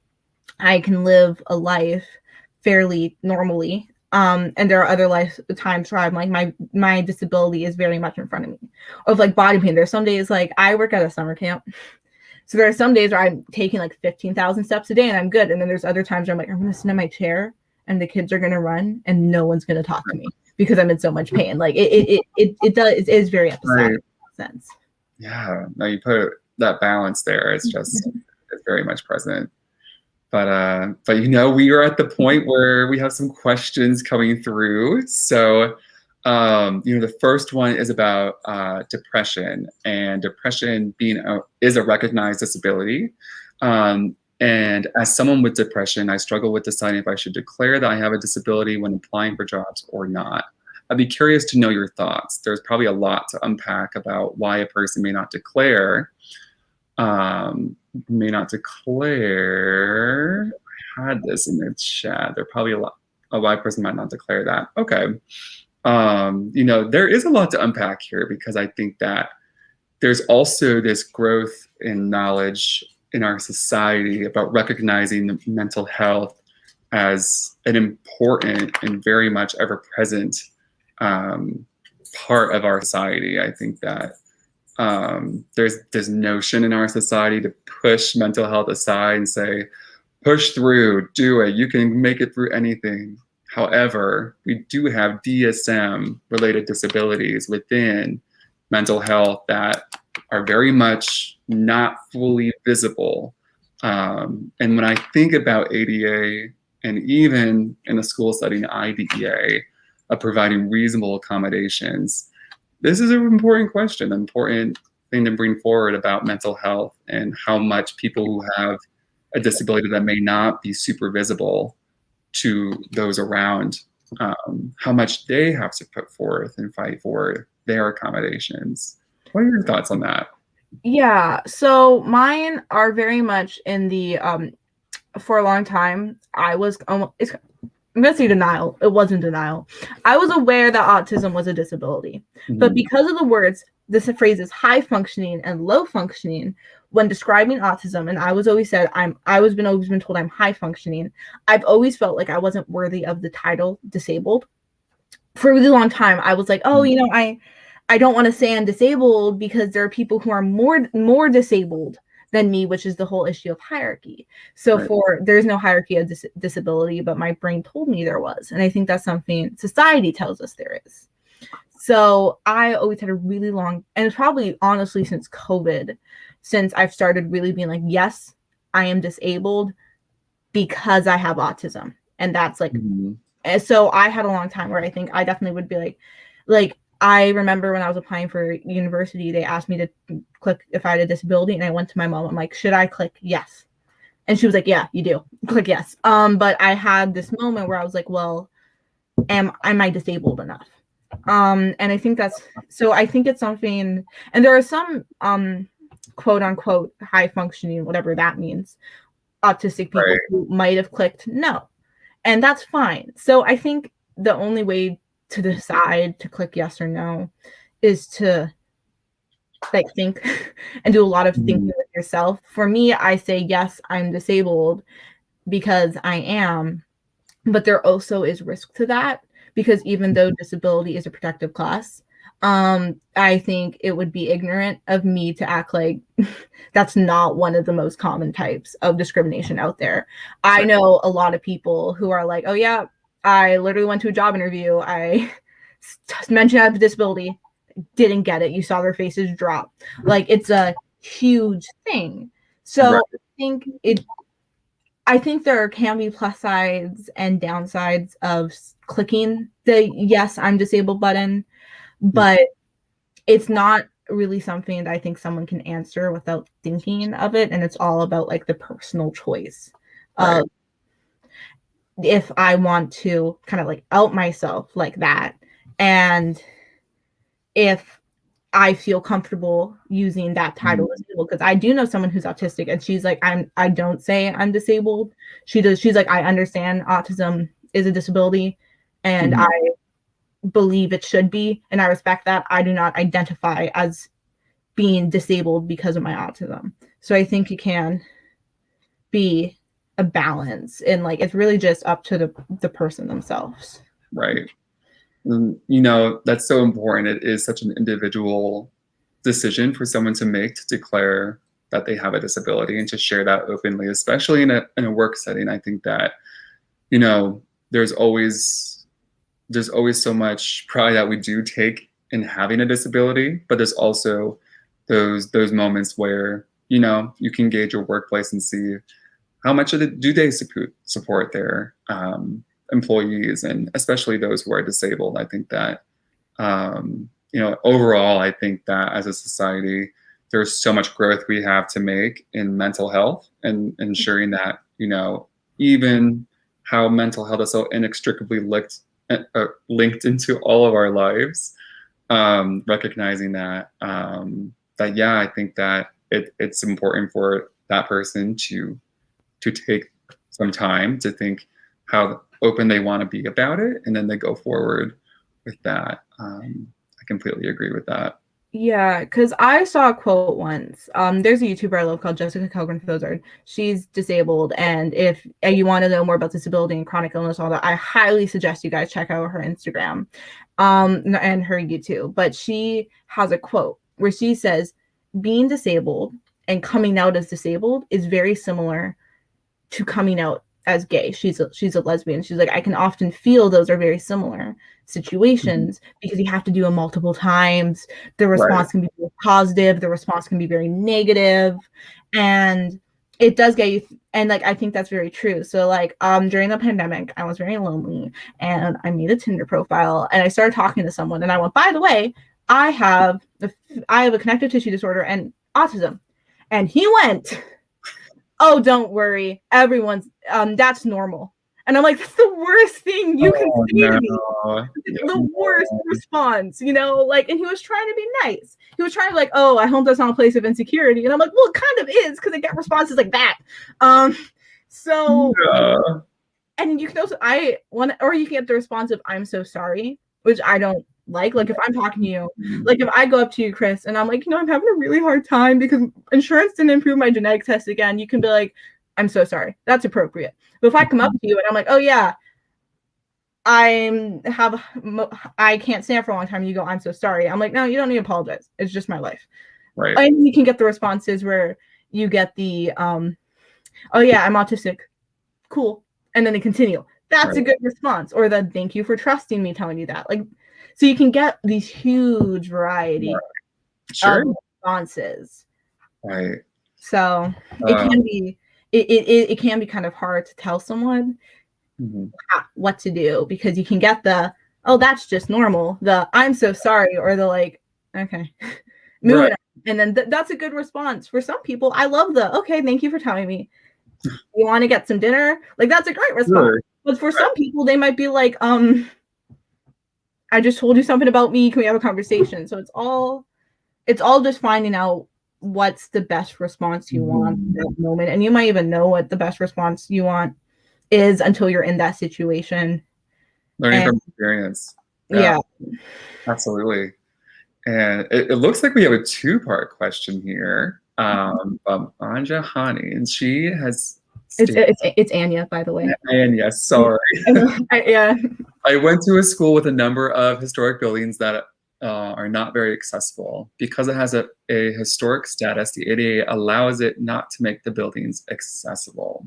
I can live a life fairly normally. And there are other times where I'm like, my disability is very much in front of me. Of like body pain. There's some days, like I work at a summer camp. So there are some days where I'm taking like 15,000 steps a day and I'm good. And then there's other times where I'm like, I'm going to sit in my chair and the kids are going to run and no one's going to talk to me because I'm in so much pain. Like it is very episodic in that sense. Yeah. No, you put that balance there. It's just, it's very much present. But you know, we are at the point where we have some questions coming through. So, you know, the first one is about depression, and depression is a recognized disability. And as someone with depression, I struggle with deciding if I should declare that I have a disability when applying for jobs or not. I'd be curious to know your thoughts. There's probably a lot to unpack about why a person may not declare. I had this in the chat. There probably a why person might not declare that. Okay. You know, there is a lot to unpack here, because I think that there's also this growth in knowledge in our society about recognizing mental health as an important and very much ever present part of our society. I think that there's this notion in our society to push mental health aside and say, push through, do it, you can make it through anything. However, we do have DSM related disabilities within mental health that are very much not fully visible. And when I think about ADA, and even in a school setting, IDEA, of providing reasonable accommodations, this is an important question, an important thing to bring forward about mental health and how much people who have a disability that may not be super visible to those around, how much they have to put forth and fight for their accommodations. What are your thoughts on that? Yeah, so mine are very much in the, for a long time, I was almost, I'm going to say denial. It wasn't denial. I was aware that autism was a disability, but because of the words, this phrase is high functioning and low functioning when describing autism, and I was always said always been told I'm high functioning. I've always felt like I wasn't worthy of the title disabled. For a really long time, I was like, oh, you know, I don't want to say I'm disabled because there are people who are more disabled than me, which is the whole issue of hierarchy. So there's no hierarchy of disability, but my brain told me there was. And I think that's something society tells us there is. So I always had a really long, and it's probably honestly since COVID, since I've started really being like, yes, I am disabled because I have autism. And that's like, and so I had a long time where I think I definitely would be like, I remember when I was applying for university, they asked me to click if I had a disability, and I went to my mom. I'm like, should I click yes? And she was like, yeah, you do. Click yes. But I had this moment where I was like, well, am I disabled enough? And I think I think it's something, and there are some quote unquote high functioning, whatever that means, autistic people who might have clicked no, and that's fine. So I think the only way to decide to click yes or no is to like think and do a lot of thinking with yourself. For me, I say yes, I'm disabled because I am, but there also is risk to that, because even though disability is a protective class, I think it would be ignorant of me to act like that's not one of the most common types of discrimination out there. I know a lot of people who are like, oh yeah, I literally went to a job interview. I mentioned I have a disability, didn't get it. You saw their faces drop. Like, it's a huge thing. So I think there can be plus sides and downsides of clicking the yes, I'm disabled button, but it's not really something that I think someone can answer without thinking of it. And it's all about like the personal choice of if I want to kind of like out myself like that. And if I feel comfortable using that title disabled, because I do know someone who's autistic and she's like, I don't say I'm disabled. She's like, I understand autism is a disability and I believe it should be, and I respect that. I do not identify as being disabled because of my autism. So I think it can be a balance, and like it's really just up to the person themselves. Right. And, you know, that's so important. It is such an individual decision for someone to make, to declare that they have a disability and to share that openly, especially in a work setting. I think that, you know, there's always so much pride that we do take in having a disability, but there's also those moments where, you know, you can gauge your workplace and see how much do they support their employees, and especially those who are disabled. I think that, you know, overall, I think that as a society, there's so much growth we have to make in mental health and ensuring that, you know, even how mental health is so inextricably linked into all of our lives, recognizing that, yeah, I think that it's important for that person to take some time to think how open they want to be about it, and then they go forward with that. I completely agree with that. Yeah, because I saw a quote once. There's a YouTuber I love called Jessica Kelgren-Fozard. She's disabled, and if you want to know more about disability and chronic illness, all that, I highly suggest you guys check out her Instagram, and her YouTube. But she has a quote where she says, "Being disabled and coming out as disabled is very similar to coming out as gay." She's a lesbian. She's like, I can often feel those are very similar situations because you have to do it multiple times. The response can be very positive. The response can be very negative, and it does get you. And like, I think that's very true. So like, during the pandemic, I was very lonely, and I made a Tinder profile, and I started talking to someone, and I went, by the way, I have a connective tissue disorder and autism, and he went, oh, don't worry, everyone's that's normal. And I'm like, that's the worst thing you can say to me. The worst response, you know, like, and he was trying to be nice. He was trying to like, oh, I hope that's not a place of insecurity. And I'm like, well, it kind of is, because I get responses like that. So and you can also or you can get the response of I'm so sorry, which I don't like if I'm talking to you, like if I go up to you, Chris, and I'm like, you know, I'm having a really hard time because insurance didn't improve my genetic test again, you can be like, I'm so sorry. That's appropriate. But if I come up to you and I'm like, oh yeah, I can't stand for a long time, and you go, I'm so sorry, I'm like, no, you don't need to apologize. It's just my life. Right. And you can get the responses where you get the oh yeah, I'm autistic. Cool. And then they continue. That's a good response. Or the thank you for trusting me, telling you that. Like, so you can get these huge variety of responses. Right. So it can be it can be kind of hard to tell someone what to do, because you can get the, oh, that's just normal, the I'm so sorry, or the like, okay, moving on. And then that's a good response. For some people, I love the, okay, thank you for telling me. You want to get some dinner? Like, that's a great response. But for some people, they might be like, I just told you something about me. Can we have a conversation? So it's all just finding out what's the best response you want in that moment. And you might even know what the best response you want is until you're in that situation. Learning from experience. Yeah. Absolutely. And it looks like we have a two-part question here from Anja Hani, and she has it's Anya, by the way. Anya, sorry. Yeah. I went to a school with a number of historic buildings that are not very accessible. Because it has a historic status, the ADA allows it not to make the buildings accessible.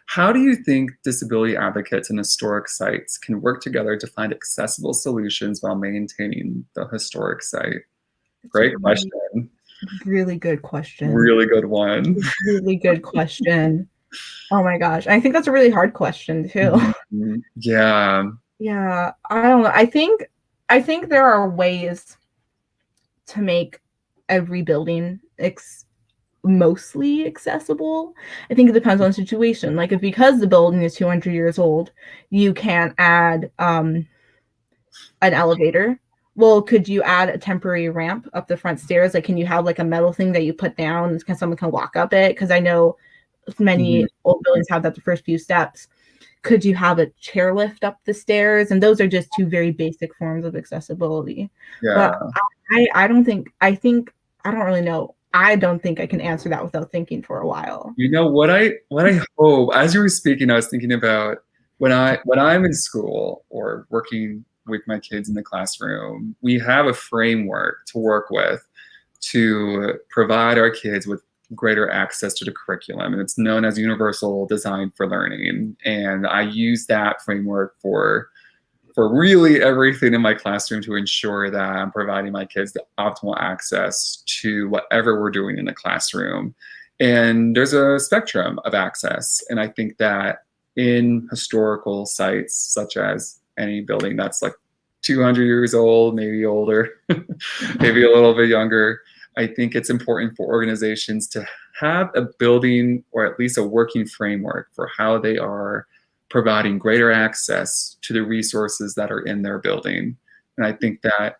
How do you think disability advocates and historic sites can work together to find accessible solutions while maintaining the historic site? Great question. Really good question. Really good one. Really good question. Oh my gosh. I think that's a really hard question too. Yeah. Yeah. I don't know. I think there are ways to make every building mostly accessible. I think it depends on the situation. Like if because the building is 200 years old, you can't add an elevator. Well, could you add a temporary ramp up the front stairs? Like, can you have like a metal thing that you put down and someone can walk up it? Because I know many old buildings have that the first few steps. Could you have a chairlift up the stairs? And those are just two very basic forms of accessibility. Yeah. But I don't really know. I don't think I can answer that without thinking for a while. You know what I hope, as you were speaking, I was thinking about when I'm in school or working with my kids in the classroom, we have a framework to work with to provide our kids with greater access to the curriculum, and it's known as Universal Design for Learning. And I use that framework for really everything in my classroom to ensure that I'm providing my kids the optimal access to whatever we're doing in the classroom. And there's a spectrum of access, and I think that in historical sites, such as any building that's like 200 years old, maybe older, maybe a little bit younger, I think it's important for organizations to have a building or at least a working framework for how they are providing greater access to the resources that are in their building. And I think that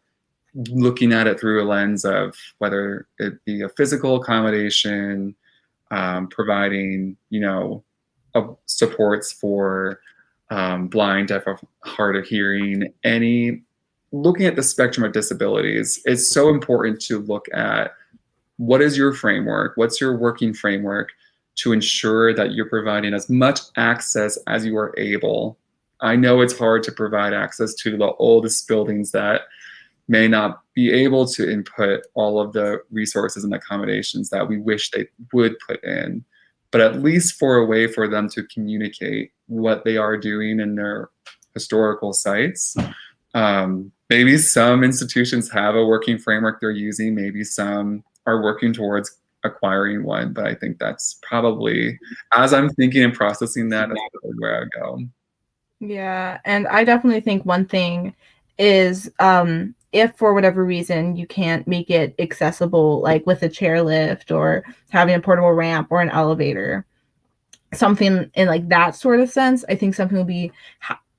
looking at it through a lens of whether it be a physical accommodation, providing, supports for blind, deaf, or hard of hearing, looking at the spectrum of disabilities, it's so important to look at what is your framework, what's your working framework to ensure that you're providing as much access as you are able. I know it's hard to provide access to the oldest buildings that may not be able to input all of the resources and accommodations that we wish they would put in, but at least for a way for them to communicate what they are doing in their historical sites. Maybe some institutions have a working framework they're using, maybe some are working towards acquiring one, but I think that's probably, as I'm thinking and processing that, that's probably where I go. Yeah, and I definitely think one thing is if for whatever reason you can't make it accessible, like with a chairlift or having a portable ramp or an elevator, something in like that sort of sense, I think something will be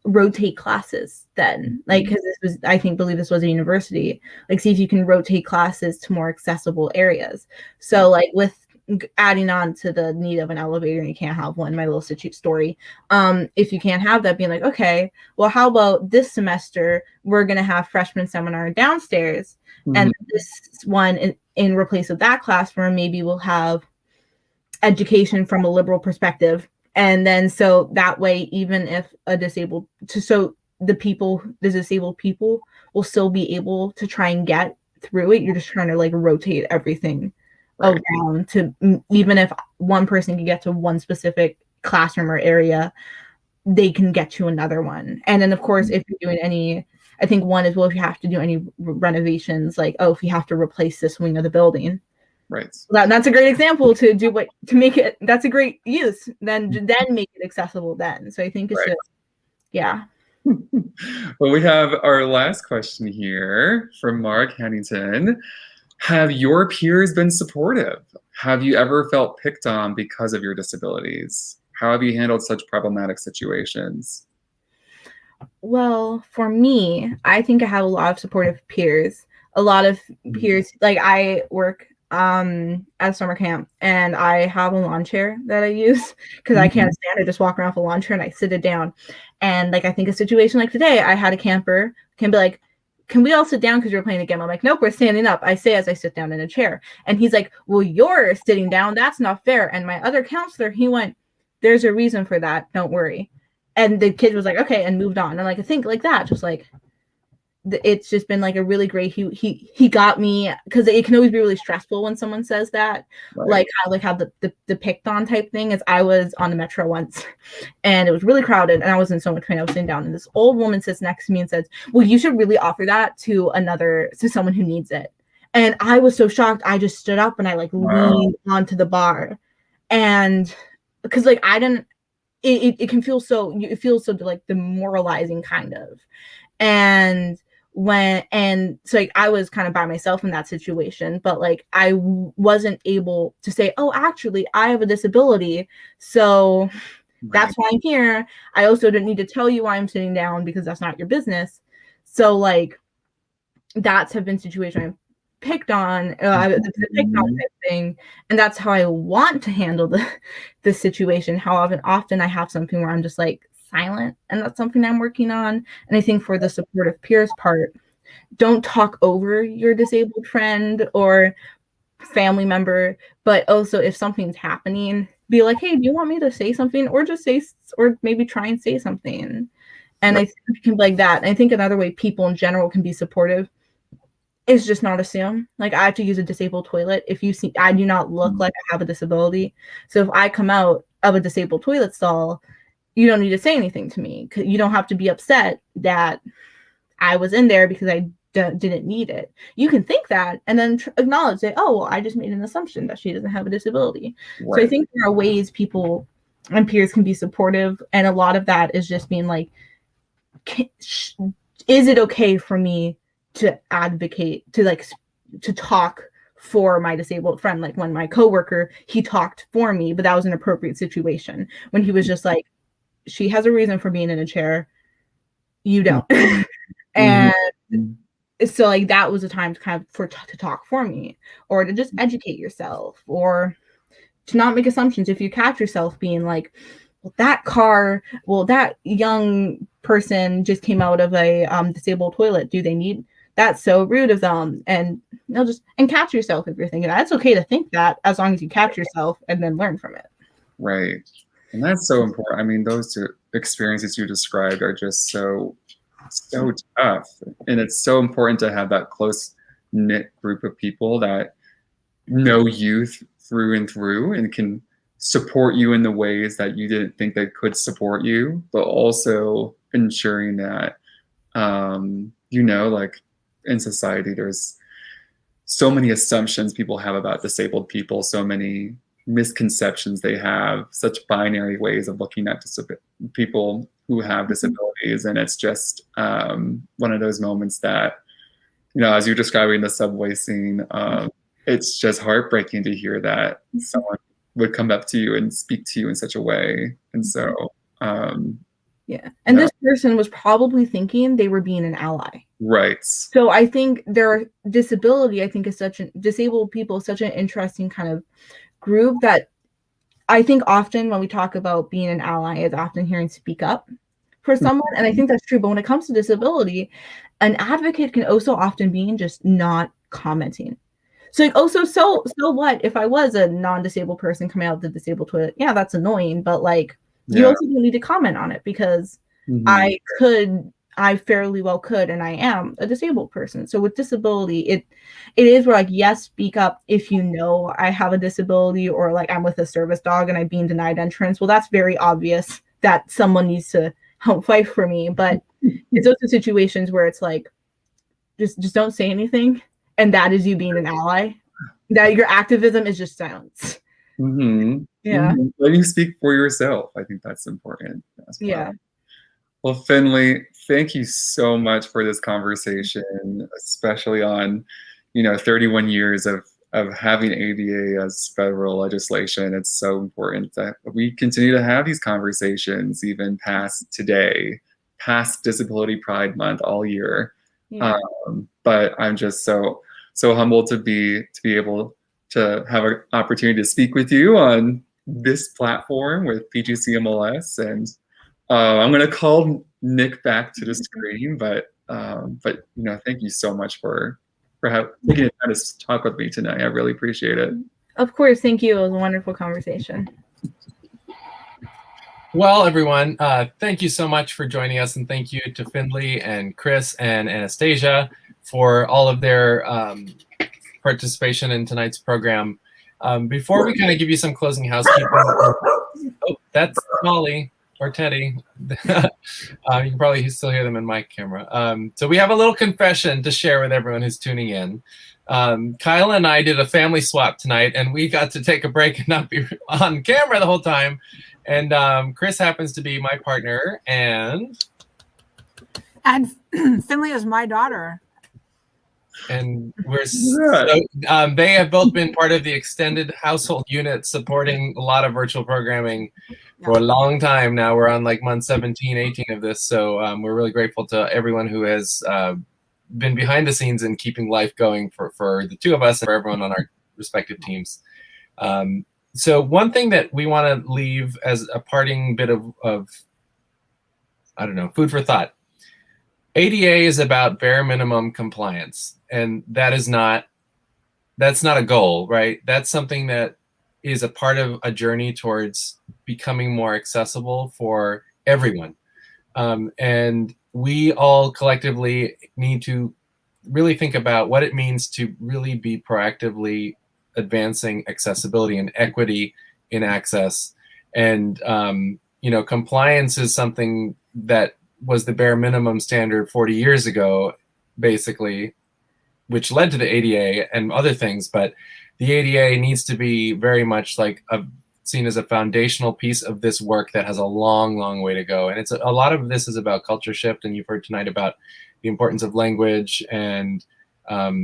rotate classes then, like, because believe this was a university, like see if you can rotate classes to more accessible areas. So like with adding on to the need of an elevator and you can't have one, my little story, if you can't have that, being like, okay, well, how about this semester we're going to have freshman seminar downstairs, and this one in replace of that classroom, maybe we'll have education from a liberal perspective. And then so that way, even if the disabled people will still be able to try and get through it. You're just trying to like rotate everything around to, even if one person can get to one specific classroom or area, they can get to another one. And then of course, if you're doing any, I think one is, well, if you have to do any renovations, like, oh, if you have to replace this wing of the building. Right. That's a great example to make it. That's a great use. Then make it accessible. Then, so I think it's just, yeah. Well, we have our last question here from Mark Hannington. Have your peers been supportive? Have you ever felt picked on because of your disabilities? How have you handled such problematic situations? Well, for me, I think I have a lot of supportive peers. A lot of peers, like I work at summer camp, and I have a lawn chair that I use because I can't stand it. Just walk around with a lawn chair and I sit it down. And like I think a situation like today, I had a camper can be like, can we all sit down because you're playing a game? I'm like, nope, we're standing up. I say as I sit down in a chair. And he's like, well, you're sitting down. That's not fair. And my other counselor, he went, there's a reason for that. Don't worry. And the kid was like, okay, and moved on. And like I think like that, just like it's just been like a really great, he got me, because it can always be really stressful when someone says that, like how the picked on type thing is. I was on the metro once and it was really crowded and I was in so much pain. I was sitting down and this old woman sits next to me and says, well, you should really offer that to someone who needs it. And I was so shocked, I just stood up and I like leaned onto the bar, and because like I didn't, it can feel so, it feels so like demoralizing kind of. And so like I was kind of by myself in that situation, but like I wasn't able to say, oh, actually I have a disability, so that's why I'm here. I also didn't need to tell you why I'm sitting down because that's not your business. So like that's have been situations I've picked on, type thing, and that's how I want to handle the situation. How often I have something where I'm just like silent, and that's something I'm working on. And I think for the supportive peers part, don't talk over your disabled friend or family member, but also if something's happening, be like, hey, do you want me to say something, or just say, or maybe try and say something. And I think it can be like that. And I think another way people in general can be supportive is just not assume. Like, I have to use a disabled toilet. If you see, I do not look like I have a disability. So if I come out of a disabled toilet stall, you don't need to say anything to me. You don't have to be upset that I was in there because I didn't need it. You can think that and then acknowledge that, oh, well, I just made an assumption that she doesn't have a disability. Right. So I think there are ways people and peers can be supportive. And a lot of that is just being like, is it okay for me to advocate, to talk for my disabled friend? Like when my coworker, he talked for me, but that was an appropriate situation. When he was just like, she has a reason for being in a chair, you don't. And so like that was a time to kind of to talk for me, or to just educate yourself, or to not make assumptions. If you catch yourself being like, well, that young person just came out of a disabled toilet, do they need, that's so rude of them. And they'll just, and catch yourself if you're thinking that. It's okay to think that, as long as you catch yourself and then learn from it. Right. And that's so important. I mean, those two experiences you described are just so tough. And it's so important to have that close-knit group of people that know you through and through and can support you in the ways that you didn't think they could support you, but also ensuring that, like in society, there's so many assumptions people have about disabled people, so many misconceptions they have, such binary ways of looking at people who have disabilities. And it's just one of those moments that, as you're describing the subway scene, it's just heartbreaking to hear that someone would come up to you and speak to you in such a way. And so, this person was probably thinking they were being an ally. Right. So I think disability, I think disabled people is such an interesting kind of group that I think often when we talk about being an ally is often hearing speak up for someone. And I think that's true. But when it comes to disability, an advocate can also often be just not commenting. So like, so what if I was a non-disabled person coming out of the disabled toilet? Yeah, that's annoying. But like, you also don't need to comment on it, because I fairly well could, and I am a disabled person. So with disability, it is where like, yes, speak up if you know I have a disability, or like I'm with a service dog and I'm being denied entrance. Well, that's very obvious that someone needs to help fight for me. But it's also situations where it's like, just don't say anything, and that is you being an ally. That your activism is just silence. Letting you speak for yourself. I think that's important as well. Yeah. Well, Findley, thank you so much for this conversation, especially on, 31 years of having ADA as federal legislation. It's so important that we continue to have these conversations even past today, past Disability Pride Month all year. Yeah. But I'm just so humbled to be able to have an opportunity to speak with you on this platform with PGCMLS. And I'm going to call Nick back to the screen, but thank you so much for taking the time to talk with me tonight. I really appreciate it. Of course, thank you. It was a wonderful conversation. Well, everyone, thank you so much for joining us, and thank you to Findley and Chris and Anastasia for all of their participation in tonight's program. Before we kind of give you some closing housekeeping, that's Molly or Teddy. You can probably still hear them in my camera. So we have a little confession to share with everyone who's tuning in. Kyle and I did a family swap tonight, and we got to take a break and not be on camera the whole time. And Chris happens to be my partner, and And Finley is my daughter. And they have both been part of the extended household unit supporting a lot of virtual programming for a long time now. We're on like month 17, 18 of this. So we're really grateful to everyone who has been behind the scenes and keeping life going for the two of us and for everyone on our respective teams. So one thing that we want to leave as a parting bit of I don't know, food for thought. ADA is about bare minimum compliance, and that's not a goal, right? That's something that is a part of a journey towards becoming more accessible for everyone. And we all collectively need to really think about what it means to really be proactively advancing accessibility and equity in access. And compliance is something that was the bare minimum standard 40 years ago, basically, which led to the ADA and other things. But the ADA needs to be very much like seen as a foundational piece of this work that has a long, long way to go. And it's a lot of this is about culture shift. And you've heard tonight about the importance of language and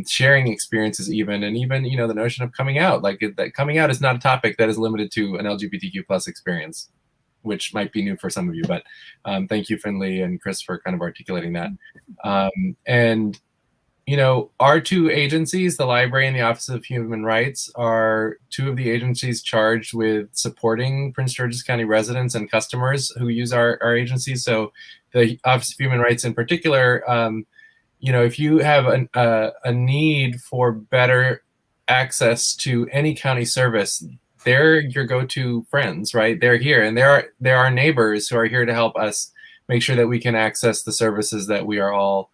sharing experiences even the notion of coming out. Like that coming out is not a topic that is limited to an LGBTQ plus experience, which might be new for some of you, but thank you, Findley and Chris, for kind of articulating that. And our two agencies, the library and the Office of Human Rights, are two of the agencies charged with supporting Prince George's County residents and customers who use our agency. So the Office of Human Rights in particular, if you have a need for better access to any county service, they're your go-to friends, right? They're here, and there are neighbors who are here to help us make sure that we can access the services that we are all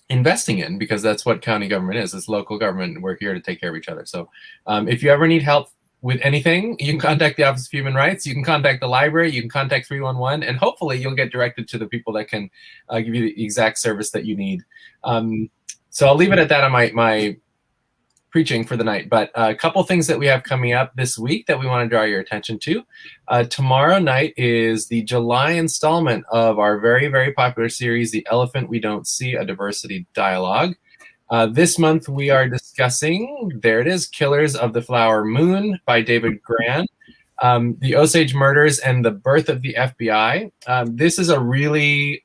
investing in, because that's what county government is. It's local government, and we're here to take care of each other. So if you ever need help with anything, you can contact the Office of Human Rights, you can contact the library, you can contact 311, and hopefully you'll get directed to the people that can give you the exact service that you need. So I'll leave it at that on my preaching for the night, but a couple things that we have coming up this week that we want to draw your attention to. Tomorrow night is the July installment of our very, very popular series, The Elephant We Don't See, a Diversity Dialogue. This month we are discussing, there it is, Killers of the Flower Moon by David Grann, the Osage Murders and the Birth of the FBI. This is a really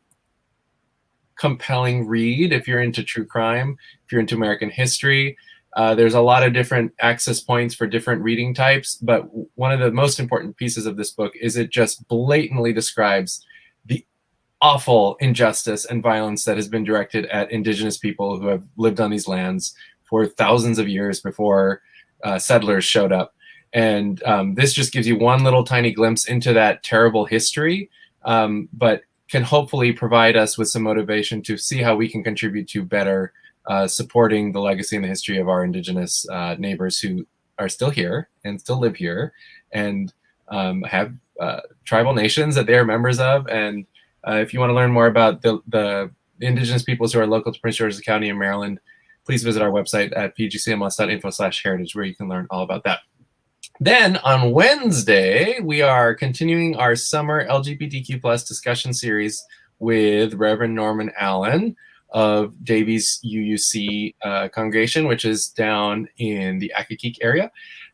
compelling read if you're into true crime, if you're into American history. There's a lot of different access points for different reading types, but one of the most important pieces of this book is it just blatantly describes the awful injustice and violence that has been directed at Indigenous people who have lived on these lands for thousands of years before settlers showed up. And this just gives you one little tiny glimpse into that terrible history, but can hopefully provide us with some motivation to see how we can contribute to better supporting the legacy and the history of our Indigenous neighbors who are still here and still live here and have tribal nations that they're members of. And if you want to learn more about the Indigenous peoples who are local to Prince George's County in Maryland, please visit our website at pgcmls.info/heritage, where you can learn all about that. Then on Wednesday, we are continuing our summer LGBTQ plus discussion series with Reverend Norman Allen of Davies UUC congregation, which is down in the Accokeek area.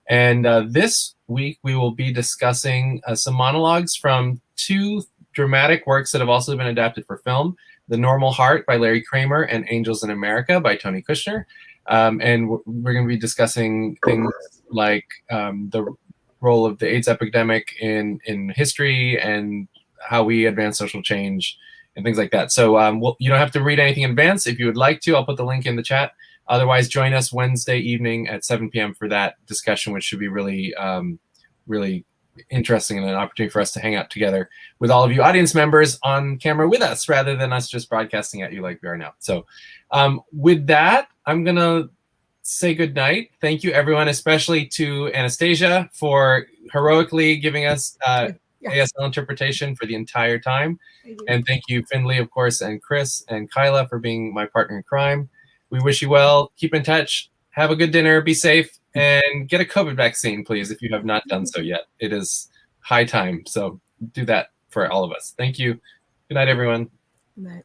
And this week we will be discussing some monologues from two dramatic works that have also been adapted for film: The Normal Heart by Larry Kramer and Angels in America by Tony Kushner. And we're going to be discussing things like the role of the AIDS epidemic in history and how we advance social change and things like that. So you don't have to read anything in advance. If you would like to, I'll put the link in the chat. Otherwise, join us Wednesday evening at 7 p.m. for that discussion, which should be really, really interesting and an opportunity for us to hang out together with all of you audience members on camera with us, rather than us just broadcasting at you like we are now. So with that, I'm going to say good night. Thank you, everyone, especially to Anastasia for heroically giving us ASL interpretation for the entire time. And thank you, Findley, of course, and Chris and Kyla for being my partner in crime. We wish you well. Keep in touch. Have a good dinner. Be safe. And get a COVID vaccine, please, if you have not done so yet. It is high time. So do that for all of us. Thank you. Good night, everyone. Right.